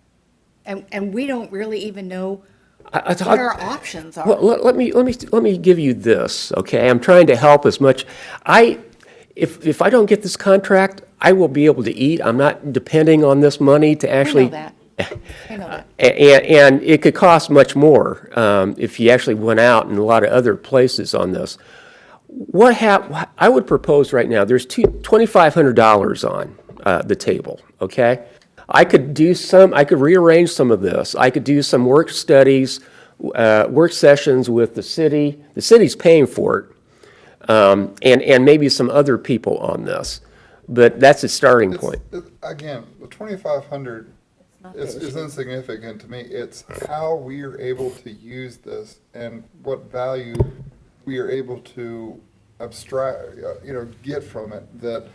And we don't really even know I what thought- our options are. Well, let me give you this, okay? I'm trying to help as much. If I don't get this contract, I will be able to eat. I'm not depending on this money to I actually. know that. I know that. And it could cost much more if you actually went out in a lot of other places on this. I would propose right now, there's $2,500 on the table, okay? I could rearrange some of this. I could do some work studies, work sessions with the city. The city's paying for it, and maybe some other people on this. But that's a starting point. Again, the 2,500 is insignificant to me. It's how we are able to use this and what value we are able to get from it. That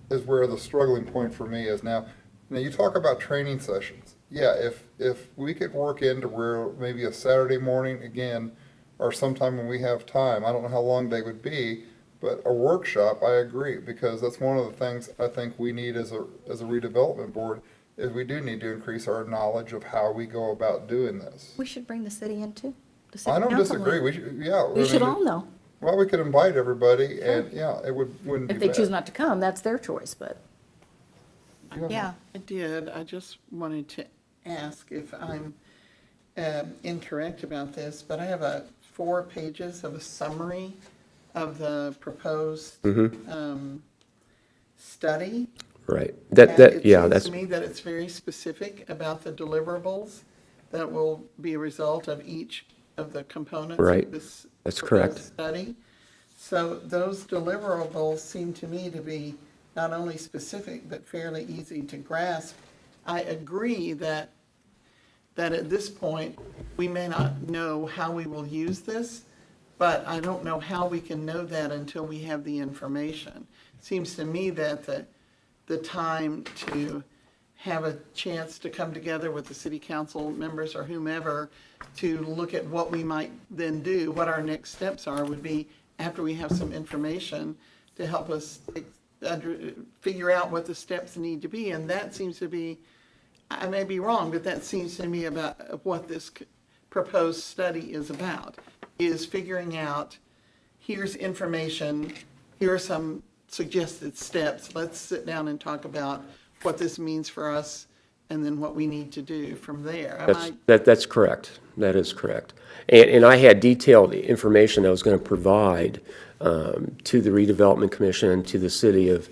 is where the struggling point for me is now. Now you talk about training sessions. Yeah, if we could work into where maybe a Saturday morning again, or sometime when we have time, I don't know how long they would be, but a workshop, I agree, because that's one of the things I think we need as a redevelopment board, is we do need to increase our knowledge of how we go about doing this. We should bring the city in too. the city I don't council disagree, in. we should, yeah. We should all know. Well, we could invite everybody, and, yeah, it wouldn't be If they bad. choose not to come, that's their choice, but, yeah. I did. I just wanted to ask if I'm incorrect about this, but I have 4 pages of a summary of the proposed study. Right. And That, it yeah, seems that's, to me that it's very specific about the deliverables that will be a result of each of the components Right. of this That's proposed correct. study. So those deliverables seem to me to be not only specific, but fairly easy to grasp. I agree that at this point, we may not know how we will use this, but I don't know how we can know that until we have the information. Seems to me that the time to have a chance to come together with the city council members or whomever to look at what we might then do, what our next steps are, would be after we have some information to help us figure out what the steps need to be. And that seems to be, I may be wrong, but that seems to me about what this proposed study is about, is figuring out, here's information, here are some suggested steps. Let's sit down and talk about what this means for us and then what we need to do from there. that's correct. That is correct. And I had detailed information I was going to provide to the Redevelopment Commission, to the city of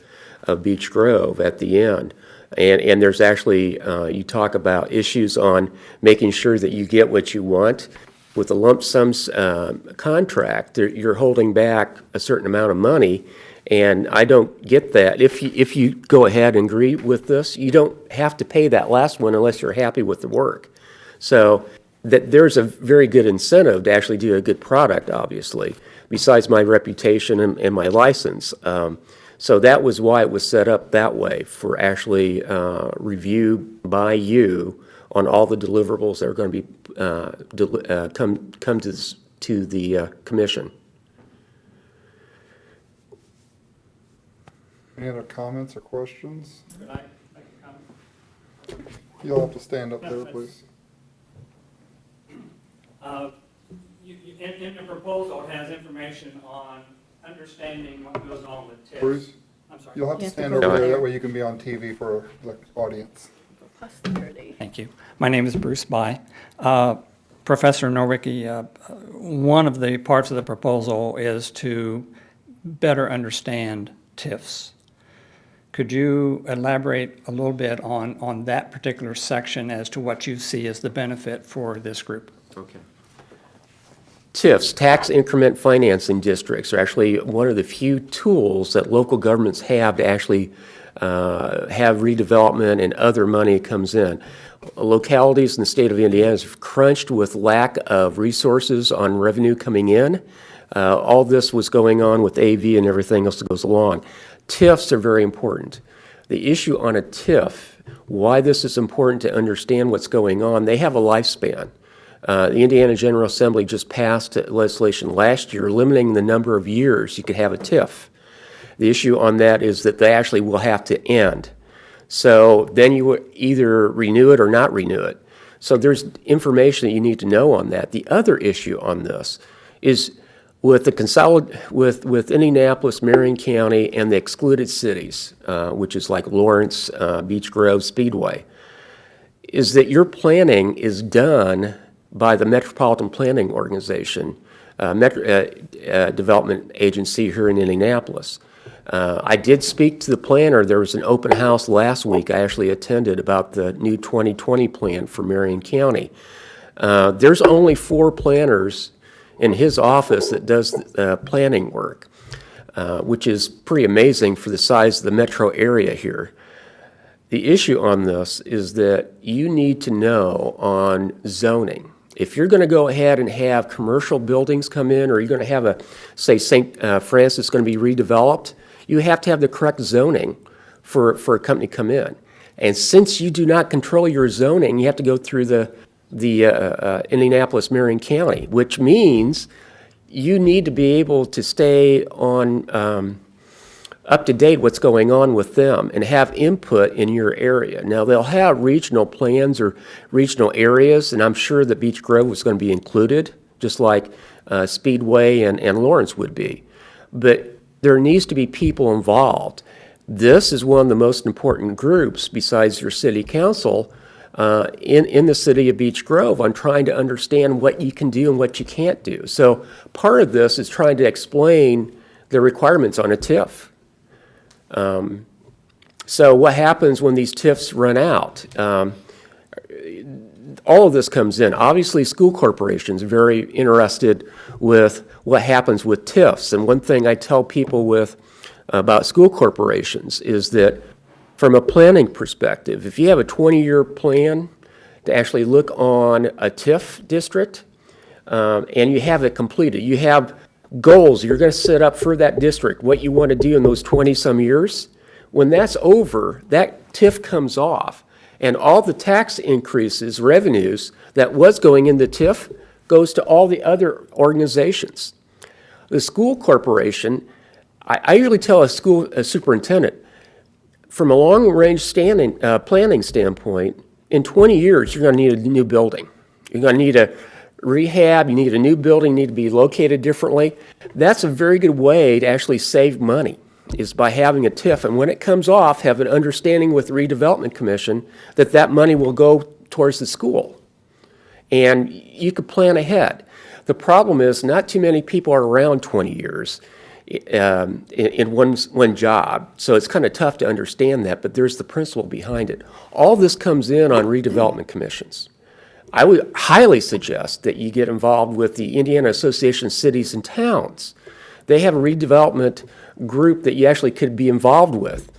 Beech Grove at the end. And there's actually, you talk about issues on making sure that you get what you want. With a lump sums contract, you're holding back a certain amount of money, and I don't get that. If you go ahead and agree with this, you don't have to pay that last one unless you're happy with the work. So that there's a very good incentive to actually do a good product, obviously, besides my reputation and my license. So that was why it was set up that way, for actually review by you on all the deliverables that are going to be come to the commission. Any other comments or questions? Could I make a comment? You'll have to stand up there, please. In the proposal, it has information on understanding what goes on with TIFs. Bruce, I'm sorry. you'll have to You have to stand go over there, there. that way you can be on TV for the audience. For posterity. Thank you. My name is Bruce By. Professor Norwicki, one of the parts of the proposal is to better understand TIFs. Could you elaborate a little bit on that particular section as to what you see as the benefit for this group? Okay. TIFs, tax increment financing districts, are actually one of the few tools that local governments have to actually have redevelopment and other money comes in. Localities in the state of Indiana have crunched with lack of resources on revenue coming in. All this was going on with AV and everything else that goes along. TIFs are very important. The issue on a TIF, why this is important to understand what's going on, they have a lifespan. The Indiana General Assembly just passed legislation last year limiting the number of years you could have a TIF. The issue on that is that they actually will have to end. So then you would either renew it or not renew it. So there's information that you need to know on that. The other issue on this is with the with Indianapolis, Marion County, and the excluded cities, which is like Lawrence, Beech Grove, Speedway, is that your planning is done by the Metropolitan Planning Organization, development agency here in Indianapolis. I did speak to the planner. There was an open house last week I actually attended about the new 2020 plan for Marion County. There's only 4 planners in his office that does planning work, which is pretty amazing for the size of the metro area here. The issue on this is that you need to know on zoning. If you're going to go ahead and have commercial buildings come in, or you're going to have say St. Francis going to be redeveloped, you have to have the correct zoning for a company to come in. And since you do not control your zoning, you have to go through the Indianapolis, Marion County, which means you need to be able to stay on up to date what's going on with them and have input in your area. Now, they'll have regional plans or regional areas, and I'm sure that Beech Grove was going to be included, just like Speedway and Lawrence would be. But there needs to be people involved. This is one of the most important groups, besides your city council, in the city of Beech Grove, on trying to understand what you can do and what you can't do. So part of this is trying to explain the requirements on a TIF. So what happens when these TIFs run out? All of this comes in. Obviously, school corporations are very interested with what happens with TIFs. And one thing I tell people about school corporations is that from a planning perspective, if you have a 20-year plan to actually look on a TIF district, and you have it completed, you have goals you're going to set up for that district, what you want to do in those 20-some years. When that's over, that TIF comes off, and all the tax increases, revenues that was going in the TIF goes to all the other organizations. The school corporation, I usually tell a superintendent, from a long-range planning standpoint, in 20 years, you're going to need a new building. You're going to need a rehab, you need a new building, need to be located differently. That's a very good way to actually save money, is by having a TIF. And when it comes off, have an understanding with the Redevelopment Commission that that money will go towards the school. And you could plan ahead. The problem is not too many people are around 20 years in one job. So it's kind of tough to understand that, but there's the principle behind it. All this comes in on redevelopment commissions. I would highly suggest that you get involved with the Indiana Association of Cities and Towns. They have a redevelopment group that you actually could be involved with.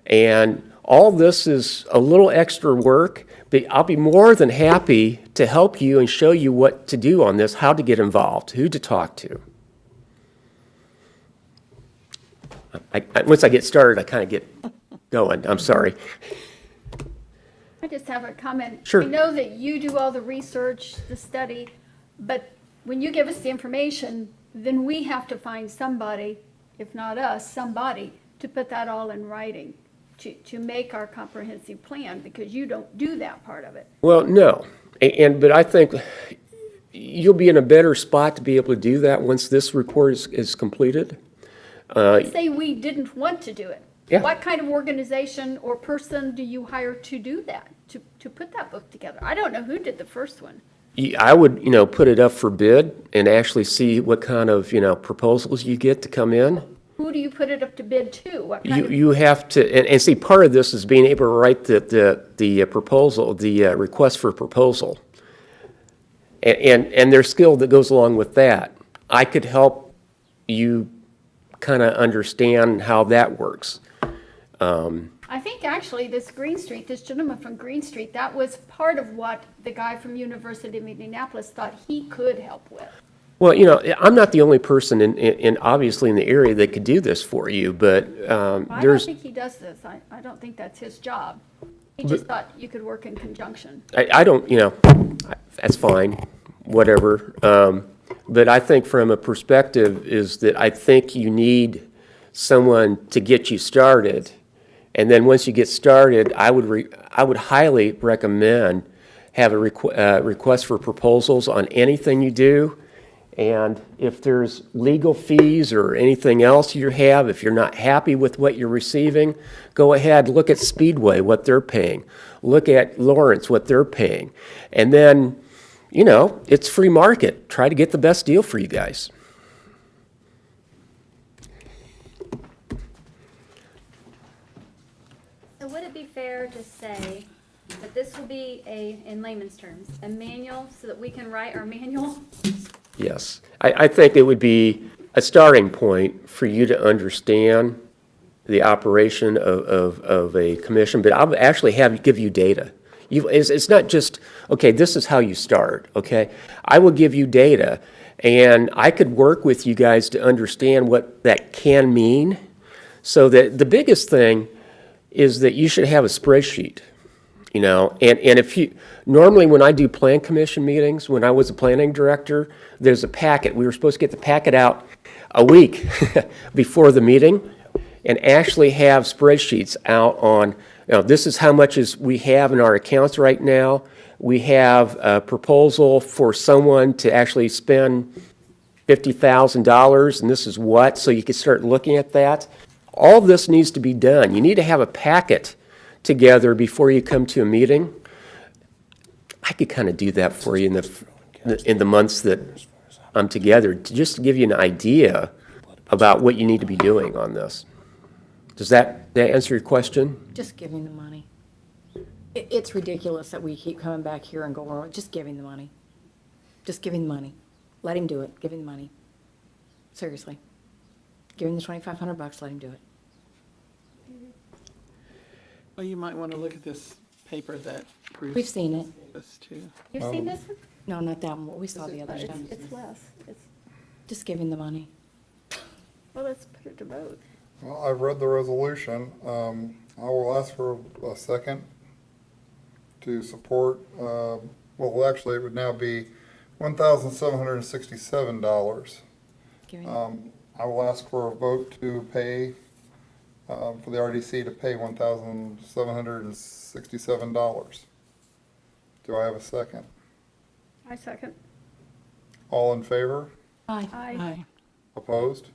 And all this is a little extra work, I'll be more than happy to help you and show you what to do on this, how to get involved, who to talk to. Once I get started, I kind of get going. I'm sorry. I just have a comment. Sure. I know that you do all the research, the study, but when you give us the information, then we have to find somebody, if not us, somebody, to put that all in writing, to make our comprehensive plan, because you don't do that part of it. Well, no, but I think you'll be in a better spot to be able to do that once this report is completed. Say we didn't want to do it. Yeah. What kind of organization or person do you hire to do that, to put that book together? I don't know who did the first one. I would, put it up for bid and actually see what kind of, proposals you get to come in. Who do you put it up to bid to? What kind of? You have to, and see, part of this is being able to write the proposal, the request for proposal. And there's skill that goes along with that. I could help you kind of understand how that works. I think actually this gentleman from Green Street, that was part of what the guy from University of Indianapolis thought he could help with. Well, I'm not the only person obviously in the area that could do this for you, but I don't there's, think he does this. I don't think that's his job. He just thought you could work in conjunction. I don't, that's fine, whatever. But I think from a perspective is that I think you need someone to get you started. And then once you get started, I would highly recommend have a request for proposals on anything you do. And if there's legal fees or anything else you have, if you're not happy with what you're receiving, go ahead, look at Speedway, what they're paying. Look at Lawrence, what they're paying. And then, it's free market. Try to get the best deal for you guys. So would it be fair to say that this will be in layman's terms, a manual so that we can write our manual? Yes. I think it would be a starting point for you to understand the operation of a commission, but I'll actually give you data. It's not just, okay, this is how you start, okay? I will give you data, and I could work with you guys to understand what that can mean. So that the biggest thing is that you should have a spreadsheet. And if you, normally when I do plan commission meetings, when I was a planning director, there's a packet. We were supposed to get the packet out a week before the meeting and actually have spreadsheets out on, this is how much we have in our accounts right now. We have a proposal for someone to actually spend $50,000 and this is what, so you can start looking at that. All this needs to be done. You need to have a packet together before you come to a meeting. I could kind of do that for you in the months that I'm together, just to give you an idea about what you need to be doing on this. Does that answer your question? Just give him the money. It's ridiculous that we keep coming back here and going, just give him the money. Just give him the money. Let him do it. Give him the money. Seriously. Give him the $2,500, let him do it. Well, you might want to look at this paper that Bruce We've seen it. gave us too. You've seen this one? No, not that one, what we saw the other day. It's less. Just give him the money. Well, let's put it to vote. Well, I've read the resolution. I will ask for a second to support, well, actually, it would now be $1,767. Give him, I will ask for a vote to pay, for the RDC to pay $1,767. Do I have a second? I second. All in favor? aye. Aye. Opposed?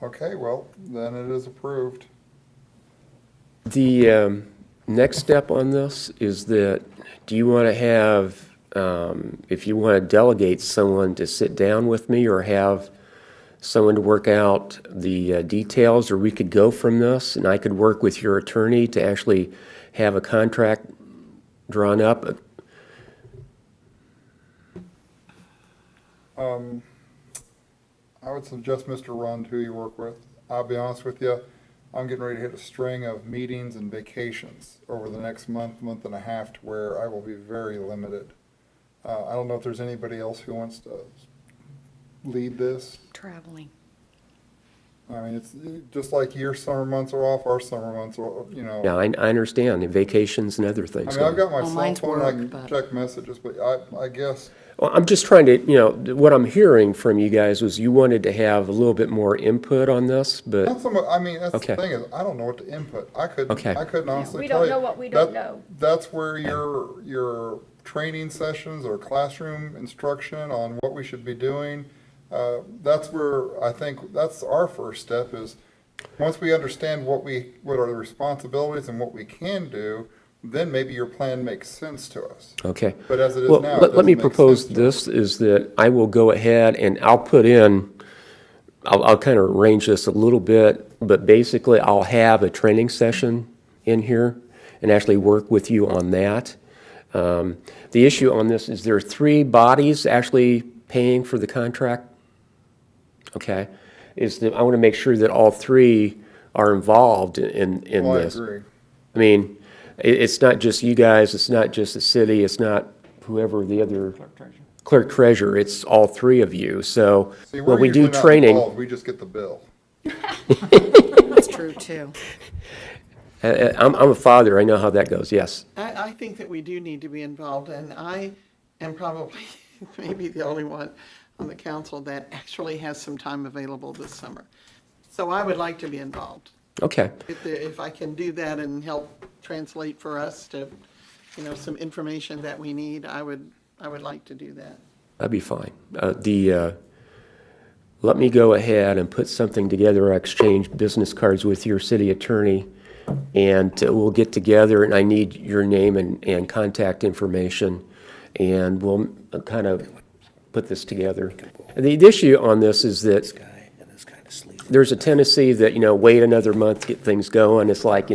Okay, well, then it is approved. The next step on this is that, do you want to have, if you want to delegate someone to sit down with me or have someone to work out the details, or we could go from this and I could work with your attorney to actually have a contract drawn up? I would suggest Mr. Rund, who you work with. I'll be honest with you, I'm getting ready to hit a string of meetings and vacations over the next month, month and a half, to where I will be very limited. I don't know if there's anybody else who wants to lead this. Traveling. I mean, it's just like your summer months are off, our summer months are, you know. Yeah, I understand, the vacations and other I things. mean, I've got my Well, cell mine's phone, I work, can but- check messages, but I guess, Well, I'm just trying to, what I'm hearing from you guys was you wanted to have a little bit more input on this, not but, so much, I mean, that's the Okay. thing is, I don't know what to input. I Okay. couldn't honestly we tell don't you. know what we don't That- know. That's where your training sessions or classroom instruction on what we should be doing, that's where I think, that's our first step is, once we understand what are the responsibilities and what we can do, then maybe your plan makes sense to us. okay. But as it is Well, now, it let me doesn't make propose sense to us. this, is that I will go ahead and I'll put in, I'll kind of arrange this a little bit, but basically I'll have a training session in here and actually work with you on that. The issue on this is there are 3 bodies actually paying for the contract. Okay, is that I want to make sure that all 3 are involved in Well, I this. agree. I mean, it's not just you guys, it's not just the city, it's not whoever the other clerk treasurer, it's all 3 of you. So See, when we're we do usually not training, involved, we just get the bill. That's true, too. I'm a father, I know how that goes, yes. I think that we do need to be involved, and I am probably maybe the only one on the council that actually has some time available this summer. So I would like to be involved. Okay, If I can do that and help translate for us to, some information that we need, I would like to do that. that'd be fine. Let me go ahead and put something together, exchange business cards with your city attorney, and we'll get together, and I need your name and contact information, and we'll kind of put this together. The issue on this is that there's a tendency that, wait another month, get things going. It's like,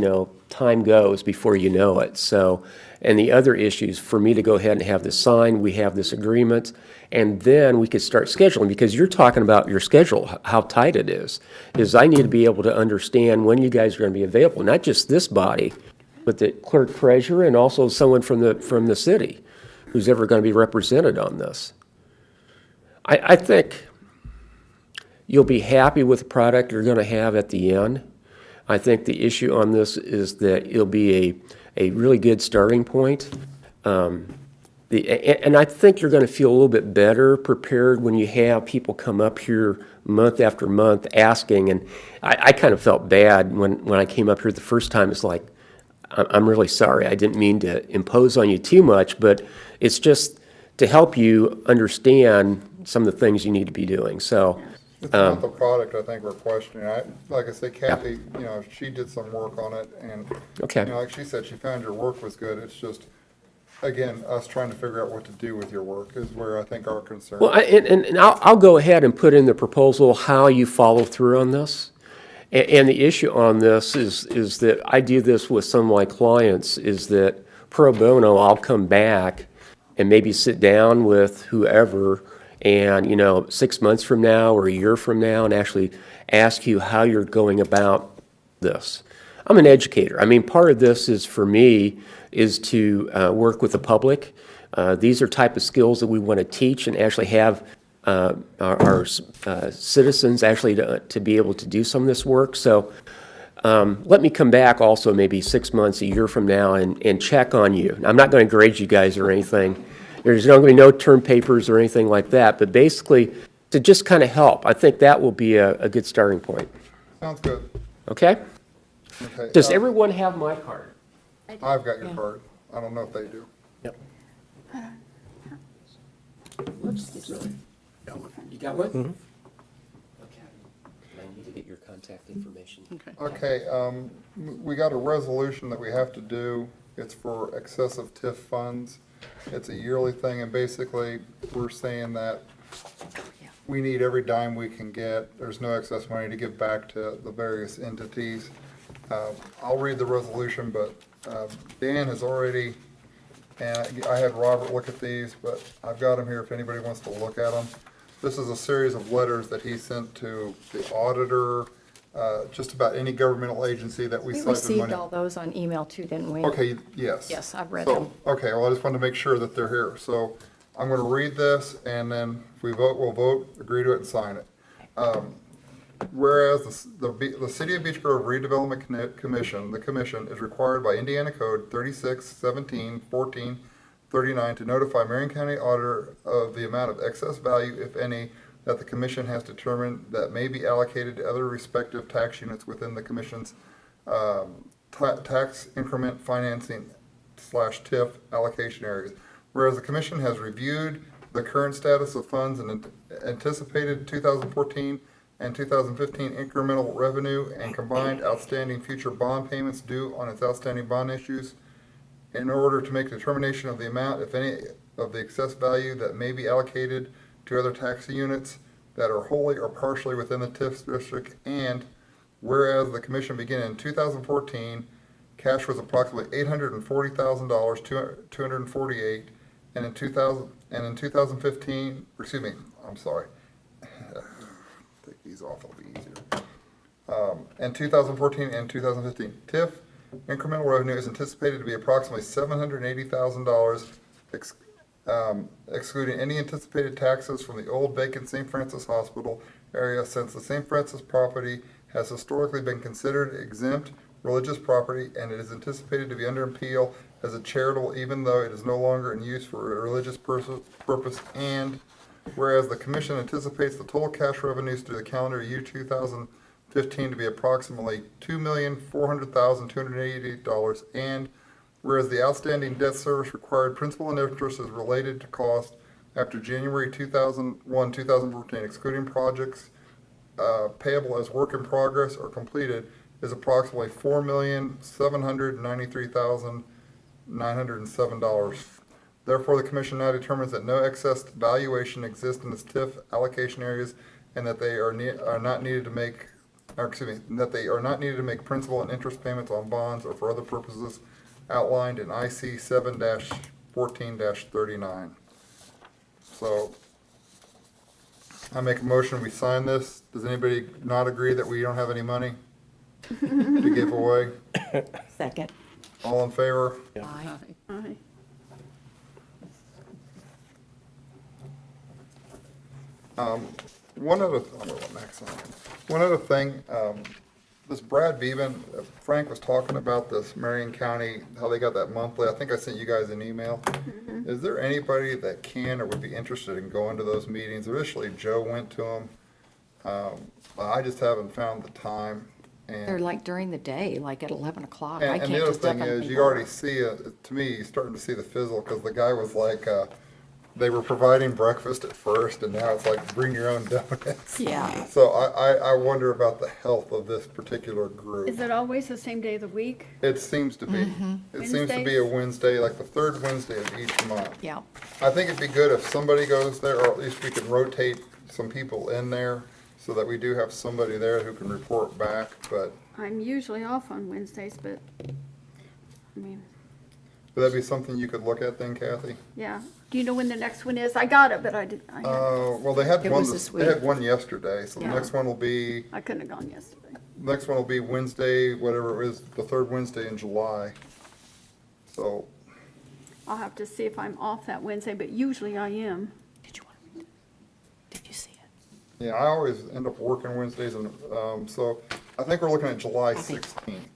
time goes before you know it. So, and the other issues, for me to go ahead and have this signed, we have this agreement, and then we could start scheduling, because you're talking about your schedule, how tight it is I need to be able to understand when you guys are going to be available, not just this body, but the clerk treasurer and also someone from the city who's ever going to be represented on this. I think you'll be happy with the product you're going to have at the end. I think the issue on this is that it'll be a really good starting point. And I think you're going to feel a little bit better prepared when you have people come up here month after month asking. And I kind of felt bad when I came up here the first time. It's like, I'm really sorry. I didn't mean to impose on you too much, but it's just to help you understand some of the things you need to be doing. So, It's not the product I think we're questioning. Like I said, Kathy, she did some work on it, and, Okay. like she said, she found your work was good. It's just, again, us trying to figure out what to do with your work is where I think our concern. well, and I'll go ahead and put in the proposal how you follow through on this. And the issue on this is that I do this with some of my clients, is that pro bono, I'll come back and maybe sit down with whoever and, 6 months from now or a year from now and actually ask you how you're going about this. I'm an educator. I mean, part of this is, for me, is to work with the public. These are type of skills that we want to teach and actually have our citizens actually to be able to do some of this work. So let me come back also maybe 6 months, a year from now and check on you. I'm not going to grade you guys or anything. There's not going to be no term papers or anything like that, but basically to just kind of help. I think that will be a good starting point. Sounds good. Okay? Okay. Does everyone have my card? I've got your card. I don't know if they do. Yep. You got one? Okay. I need to get your contact information. Okay. Okay, we got a resolution that we have to do. It's for excessive TIF funds. It's a yearly thing, and basically, we're saying that we need every dime we can get. There's no excess money to give back to the various entities. I'll read the resolution, but Dan has already, and I had Robert look at these, but I've got them here if anybody wants to look at them. This is a series of letters that he sent to the auditor, just about any governmental agency that we We siphon received money. all those on email too, didn't we? Okay, yes. Yes, I've read So, them. okay, well, I just wanted to make sure that they're here. So I'm going to read this, and then if we vote, we'll vote, agree to it, and sign it. Whereas the City of Beech Grove Redevelopment Commission, the commission, is required by Indiana Code 36-17-14-39 to notify Marion County Auditor of the amount of excess value, if any, that the commission has determined that may be allocated to other respective tax units within the commission's tax increment financing / TIF allocation areas. Whereas the commission has reviewed the current status of funds and anticipated 2014 and 2015 incremental revenue and combined outstanding future bond payments due on its outstanding bond issues in order to make a determination of the amount, if any, of the excess value that may be allocated to other tax units that are wholly or partially within the TIF district. And whereas the commission began in 2014, cash was approximately $840,000, 248, and in 2015, excuse me, I'm sorry. Take these off, it'll be easier. In 2014 and 2015, TIF incremental revenue is anticipated to be approximately $780,000, excluding any anticipated taxes from the old vacant St. Francis Hospital area, since the St. Francis property has historically been considered exempt religious property, and it is anticipated to be under appeal as a charitable, even though it is no longer in use for a religious purpose. And whereas the commission anticipates the total cash revenues through the calendar year 2015 to be approximately $2,400,288, and whereas the outstanding debt service required principal and interest is related to cost after January 2014, excluding projects payable as work in progress or completed, is approximately $4,793,907. Therefore, the commission now determines that no excess valuation exists in its TIF allocation areas, and that they are not needed to make, that they are not needed to make principal and interest payments on bonds or for other purposes outlined in IC 7-14-39. So I make a motion, we sign this. Does anybody not agree that we don't have any money to give away? Second. All in favor? Aye. Aye. One other thing, this Brad Beeben, Frank was talking about this Marion County, how they got that monthly. I think I sent you guys an email. Is there anybody that can or would be interested in going to those meetings? Initially, Joe went to them. I just haven't found the time. They're And, like during the day, like at 11 o'clock. I and can't the other just up thing and is, be you gone. already see, to me, you're starting to see the fizzle, because the guy was like, they were providing breakfast at first, and now it's like, bring your own donuts. Yeah. So I wonder about the health of this particular group. Is it always the same day of the week? It seems to be. It seems to be a Wednesday, like the third Wednesday of each month. Yeah. I think it'd be good if somebody goes there, or at least we can rotate some people in there, so that we do have somebody there who can report back, but I'm usually off on Wednesdays, but, I mean, would that be something you could look at then, Kathy? yeah. Do you know when the next one is? I got it, but I didn't, Well, they had It one, was this they had week. one yesterday, so the Yeah. next one will be, I couldn't have gone yesterday. next one will be Wednesday, whatever it is, the third Wednesday in July. So, I'll have to see if I'm off that Wednesday, but usually I am. Did you want to read it? Did you see it? yeah, I always end up working Wednesdays, and, so I think we're looking at July think- 16th.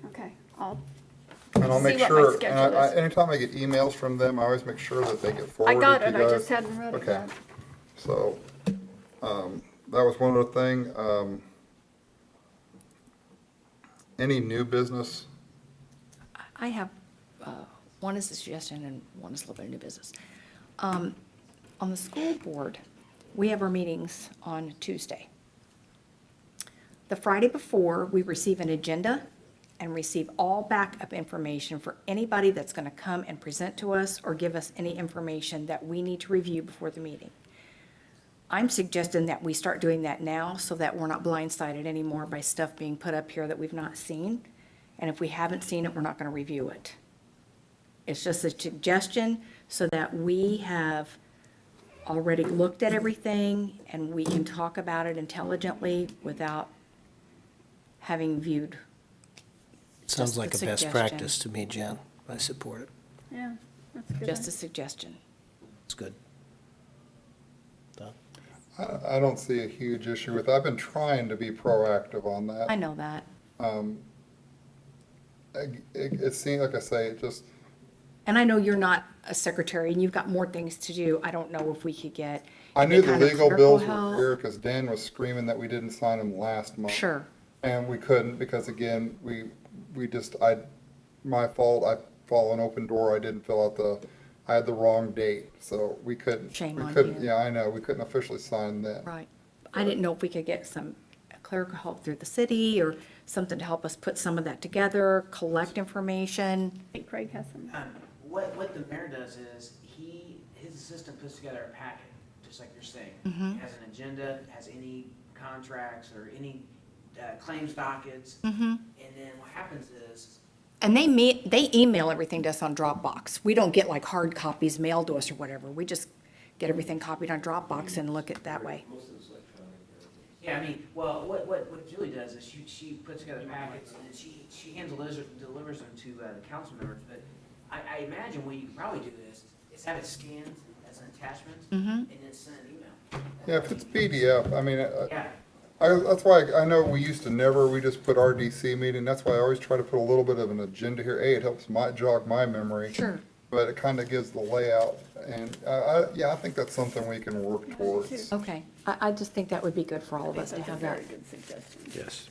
Okay, I'll, And I'll make See what my sure, schedule and is. anytime I get emails from them, I always make sure that they get I forwarded got to it, you I guys. just hadn't read it Okay. yet. So, that was one other thing. Any new business? I have, one is a suggestion and one is a little bit of new business. On the school board, we have our meetings on Tuesday. The Friday before, we receive an agenda and receive all backup information for anybody that's going to come and present to us or give us any information that we need to review before the meeting. I'm suggesting that we start doing that now so that we're not blindsided anymore by stuff being put up here that we've not seen. And if we haven't seen it, we're not going to review it. It's just a suggestion so that we have already looked at everything and we can talk about it intelligently without having viewed. Sounds Just like a a best suggestion. practice to me, Jen. I support it. Yeah, that's a good. Just a suggestion. It's good. Don? I don't see a huge issue with, I've been trying to be proactive on I that. know that. It seems, like I say, it just, And I know you're not a secretary and you've got more things to do. I don't know if we could get. I any knew the kind of legal clerical bills were help. here because Dan was screaming that we didn't sign them last month. Sure. And we couldn't because again, my fault, I follow an open door, I didn't fill out I had the wrong date, so we couldn't. Shame we on couldn't- you. Yeah, I know, we couldn't officially sign that. Right. I didn't know if we could get some clerical help through the city or something to help us put some of that together, collect information. I think Craig has some. What the mayor does is, his assistant puts together a packet, just like you're saying. Mm-hmm. It has an agenda, has any contracts or any claims dockets. Mm-hmm. And then what happens is, And they email everything to us on Dropbox. We don't get like hard copies mailed to us or whatever. We just get everything copied on Dropbox and look at it that way. yeah, I mean, well, what Julie does is she puts together packets and then she hands delivers them to the council members. But I imagine what you could probably do is have it scanned as an attachment and then send an email. Yeah, if it's PDF, I mean, Yeah. that's why I know we used to we just put RDC meeting, that's why I always try to put a little bit of an agenda here. It helps jog my memory. Sure. But it kind of gives the layout, and, yeah, I think that's something we can work towards. Okay. I just think that would be good for all of us to That's a have that. very good suggestion. Yes.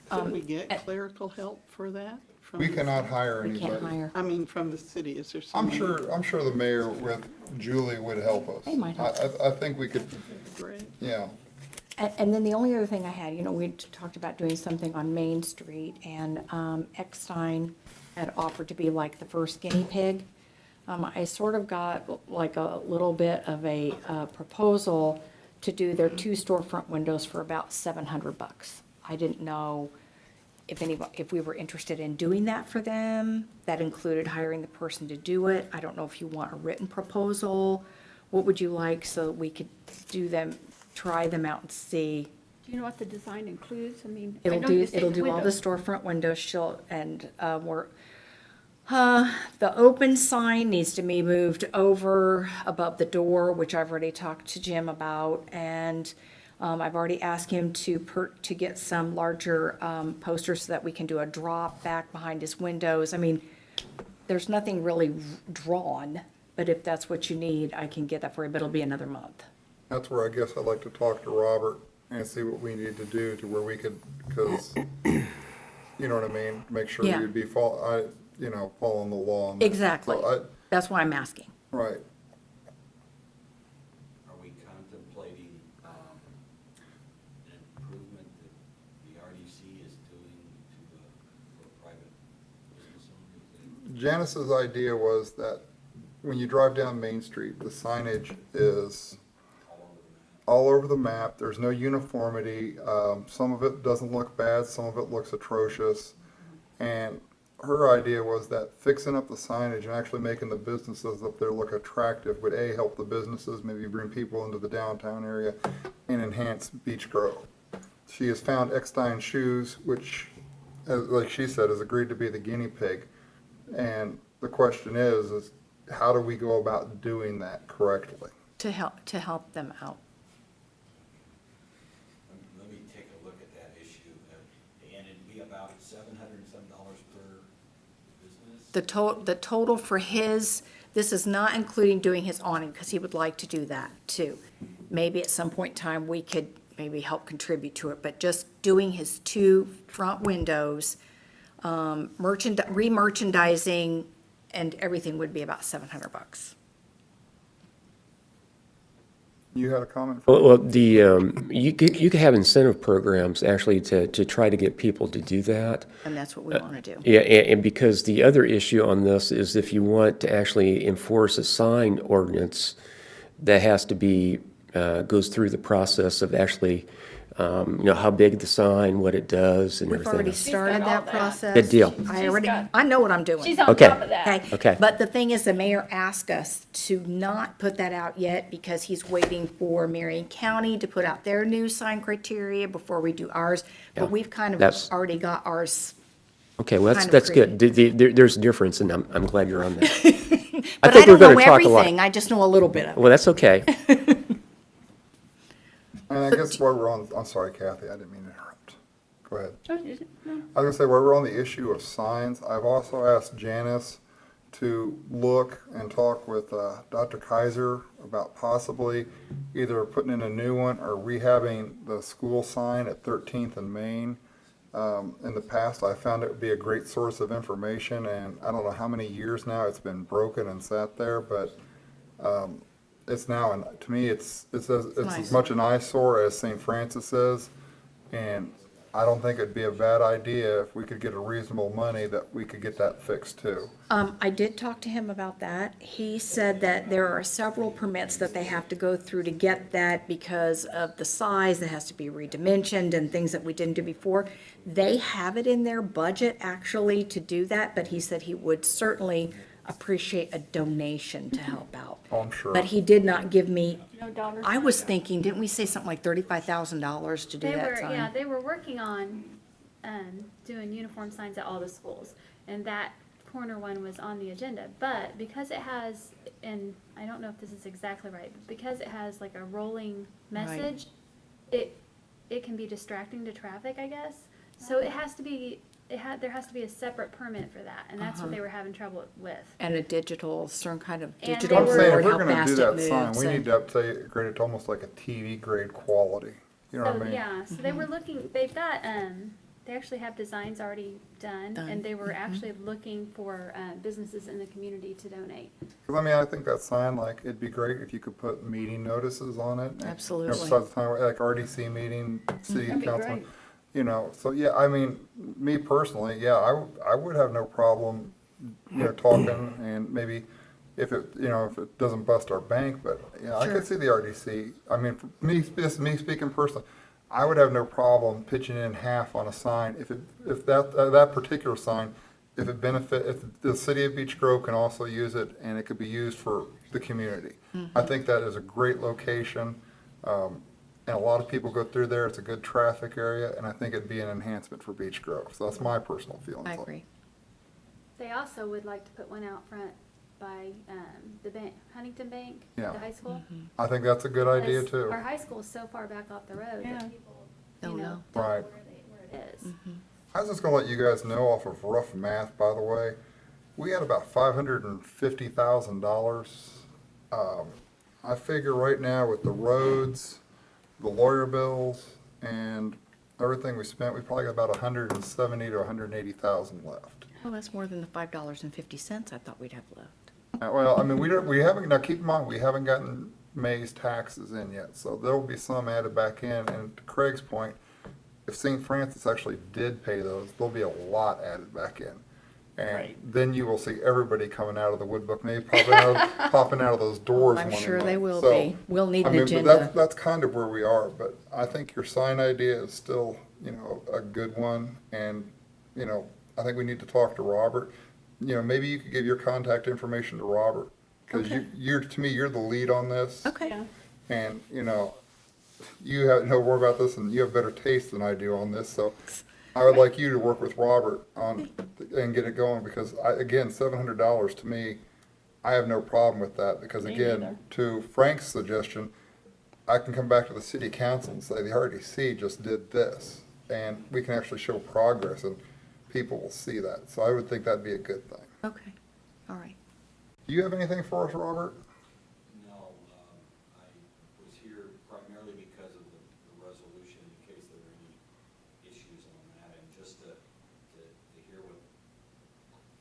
Could we get clerical help for that? from We the- cannot hire We anybody. can't hire. I mean, from the city, is there I'm someone? sure the mayor with Julie would help us. They might help. I think we could, Great. yeah. And then the only other thing I had, we talked about doing something on Main Street, and Eckstein had offered to be like the first guinea pig. I sort of got like a little bit of a proposal to do their 2 storefront windows for about $700. I didn't know if we were interested in doing that for them. That included hiring the person to do it. I don't know if you want a written proposal. What would you like so that we could do them, try them out and see? Do you know what the design includes? I mean, I It'll know do, you say it'll do all the windows. storefront windows, the open sign needs to be moved over above the door, which I've already talked to Jim about, and I've already asked him to get some larger posters so that we can do a drop back behind his windows. I mean, there's nothing really drawn, but if that's what you need, I can get that for you, but it'll be another month. That's where I guess I'd like to talk to Robert and see what we need to do to where we could, because, you know what I mean? Make sure Yeah. we'd be following the law. on that. Exactly. So That's why I'm asking. Right. Are we contemplating an improvement that the RDC is doing for private business owners? Janice's idea was that when you drive down Main Street, the signage is all over the map. There's no uniformity. Some of it doesn't look bad, some of it looks atrocious. And her idea was that fixing up the signage and actually making the businesses up there look attractive would help the businesses, maybe bring people into the downtown area and enhance Beech Grove. She has found Eckstein Shoes, which, like she said, has agreed to be the guinea pig. And the question is how do we go about doing that correctly? To help them out. Let me take a look at that issue, and it'd be about $700 and some per business. The total for this is not including doing his awning, because he would like to do that too. Maybe at some point in time, we could maybe help contribute to it, but just doing his 2 front windows, re-merchandising and everything would be about $700. You had a comment? Well, you could have incentive programs actually to try to get people to do that. And that's what we want to do. Yeah, and because the other issue on this is if you want to actually enforce a sign ordinance, that has to be, goes through the process of actually How big the sign, what it does, and We've everything already else. started all that that. process. Good deal. I know what I'm doing. She's on Okay. top of that. Okay. Okay. But the thing is, the mayor asked us to not put that out yet because he's waiting for Marion County to put out their new sign criteria before we do ours. Yeah. But we've kind of That's- already got ours. Okay, well, kind of that's good. There's a difference, and I'm glad you're on that. But I think we're don't know gonna talk a lot. everything. I just know a little bit of it. Well, that's okay. And I guess while we're on, I'm sorry, Kathy, I didn't mean to interrupt. Go ahead. Oh, is it? No. I was gonna say, while we're on the issue of signs, I've also asked Janice to look and talk with Dr. Kaiser about possibly either putting in a new one or rehabbing the school sign at 13th and Main. In the past, I found it would be a great source of information, and I don't know how many years now it's been broken and sat there, but it's now, and to me, it's as much an eyesore as St. Francis is, and I don't think it'd be a bad idea if we could get a reasonable money that we could get that fixed too. I did talk to him about that. He said that there are several permits that they have to go through to get that because of the size. It has to be redimensioned and things that we didn't do before. They have it in their budget actually to do that, but he said he would certainly appreciate a donation to help out. Oh, I'm sure. But he did not give me, No dollars. I was thinking, didn't we say something like $35,000 to do They that were, sign? yeah, they were working on, doing uniform signs at all the schools, and that corner one was on the agenda, but because it has, and I don't know if this is exactly right, but because it has like a rolling message, it can be distracting to traffic, I guess, so it has to be, there has to be a separate permit for that, and that's what they were having trouble with. And a digital, certain kind of And digital they I'm were- saying, if board, we're how gonna fast do it that moves. sign, we and- need to upgrade it to almost like a TV grade quality. You know what I So, mean? yeah, so they were looking, they've got, they actually have designs already done, and they were actually looking for, businesses in the community to donate. 'Cause, I mean, I think that sign, like, it'd be great if you could put meeting notices on it. Absolutely. Besides the time, like RDC meeting, city That'd be council. great. You know, so yeah, I mean, me personally, yeah, I would have no problem, talking and maybe if it doesn't bust our bank, but, I could see the RDC. I mean, for me, just me speaking personally, I would have no problem pitching in half on a sign if that particular sign, if the city of Beech Grove can also use it and it could be used for the community. I think that is a great location. And a lot of people go through there. It's a good traffic area, and I think it'd be an enhancement for Beech Grove. So that's my personal feeling. I agree. They also would like to put one out front by, the bank, Huntington Bank, Yeah. the high school. I think that's a good idea Because too. Our high school is so far back off the road Yeah. that people, Don't know. don't know Right. where it is. I was just gonna let you guys know off of rough math, by the way, we had about $550,000. I figure right now with the roads, the lawyer bills, and everything we spent, we probably got about 170 to 180,000 left. Well, that's more than the $5.50 I thought we'd have left. Well, I mean, we haven't, now keep in mind, we haven't gotten May's taxes in yet, so there'll be some added back in, and to Craig's point, if St. Francis actually did pay those, there'll be a lot added back in. And then you will see everybody coming out of the woodbook, maybe popping out of those doors. I'm wanting sure they money. will So, be. We'll need I an mean, but agenda. that's kind of where we are, but I think your sign idea is still, a good one, and, I think we need to talk to Robert. Maybe you could give your contact information to Robert, because to me, you're the lead on this. Okay. Yeah. And, you know more about this and you have better taste than I do on this, so I would like you to work with Robert and get it going, because again, $700 to me, I have no problem with that, because Me again, neither. to Frank's suggestion, I can come back to the city council and say, the RDC just did this, and we can actually show progress and people will see that, so I would think that'd be a good thing. Okay, all right. Do you have anything for us, Robert? No, I was here primarily because of the resolution, in case there were any issues on that, and just to hear what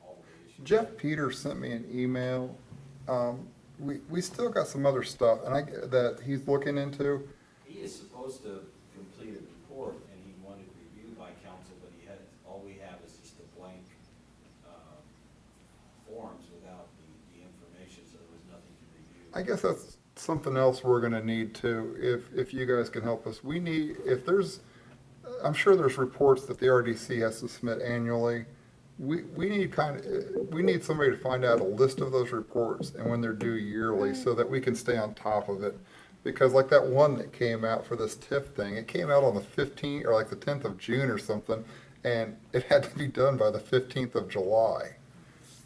all the issues. Jeff Peters sent me an email. We still got some other stuff that he's looking into. He is supposed to complete a report, and he wanted reviewed by council, but all we have is just a blank, forms without the information, so there was nothing to review. I guess something else we're gonna need too, if you guys can help us. We need, if there's, I'm sure there's reports that the RDC has to submit annually. We need we need somebody to find out a list of those reports and when they're due yearly so that we can stay on top of it. Because like that one that came out for this TIF thing, it came out on the 15th or like the 10th of June or something, and it had to be done by the 15th of July.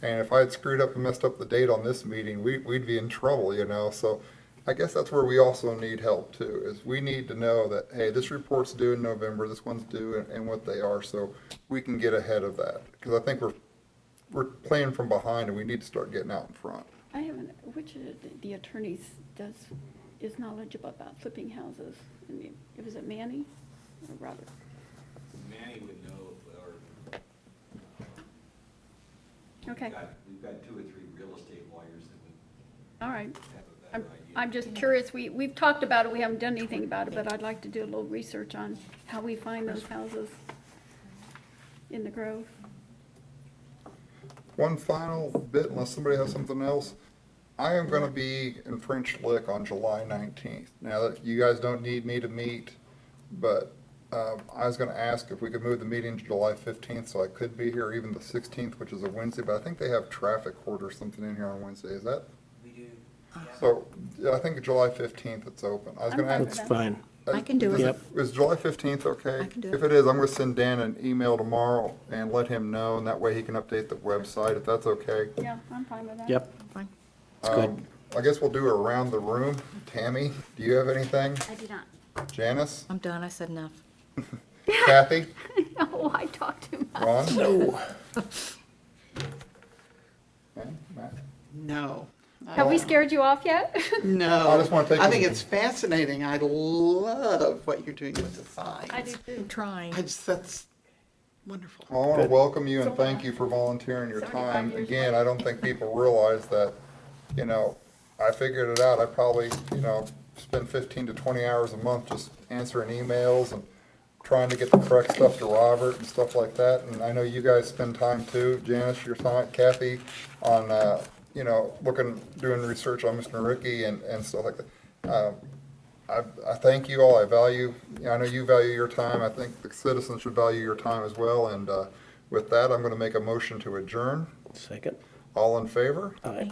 And if I had screwed up and messed up the date on this meeting, we'd be in trouble, you know, so I guess that's where we also need help too, is we need to know that, hey, this report's due in November, this one's due, and what they are, so we can get ahead of that. Because I think we're playing from behind and we need to start getting out in front. I haven't, which of the attorneys is knowledgeable about flipping houses? I mean, was it Manny or Robert? Manny would know, or Okay, we've got 2 or 3 real estate lawyers that would all right. have a I'm, better idea. I'm just curious, we've talked about it, we haven't done anything about it, but I'd like to do a little research on how we find those houses in the Grove. One final bit, unless somebody has something else. I am gonna be in French Lick on July 19th. Now, that you guys don't need me to meet, but I was gonna ask if we could move the meeting to July 15th, so I could be here even the 16th, which is a Wednesday, but I think they have traffic court or something in here on Wednesday, is that? We do. So, yeah, I think July 15th it's open. I was gonna I'm ask. That's fine. I can do it. Yep. Is July 15th okay? I can do If it. it is, I'm gonna send Dan an email tomorrow and let him know, and that way he can update the website, if that's okay. Yeah, I'm fine with that. Yep, Fine. it's good. I guess we'll do it around the room. Tammy, do you have anything? I do not. Janice? I'm done, I said enough. Kathy? No, I talked too much. Ron? No. And Matt? No. Have we scared you off yet? No. I just wanna take I them- think it's fascinating. I love what you're doing with the signs. I do too. I'm trying. That's wonderful. I want to Good. welcome you and thank you for volunteering your 75 time. years Again, I don't think people realize that, you know, I figured it out. I probably, you know, spend 15 to 20 hours a month just answering emails and trying to get the correct stuff to Robert and stuff like that. And I know you guys spend time too, Janice, your time, Kathy, on, you know, doing research on Mr. Ricky and stuff like that. I thank you all. I know you value your time. I think the citizens should value your time as well. And with that, I'm going to make a motion to adjourn. Second. All in favor? Aye.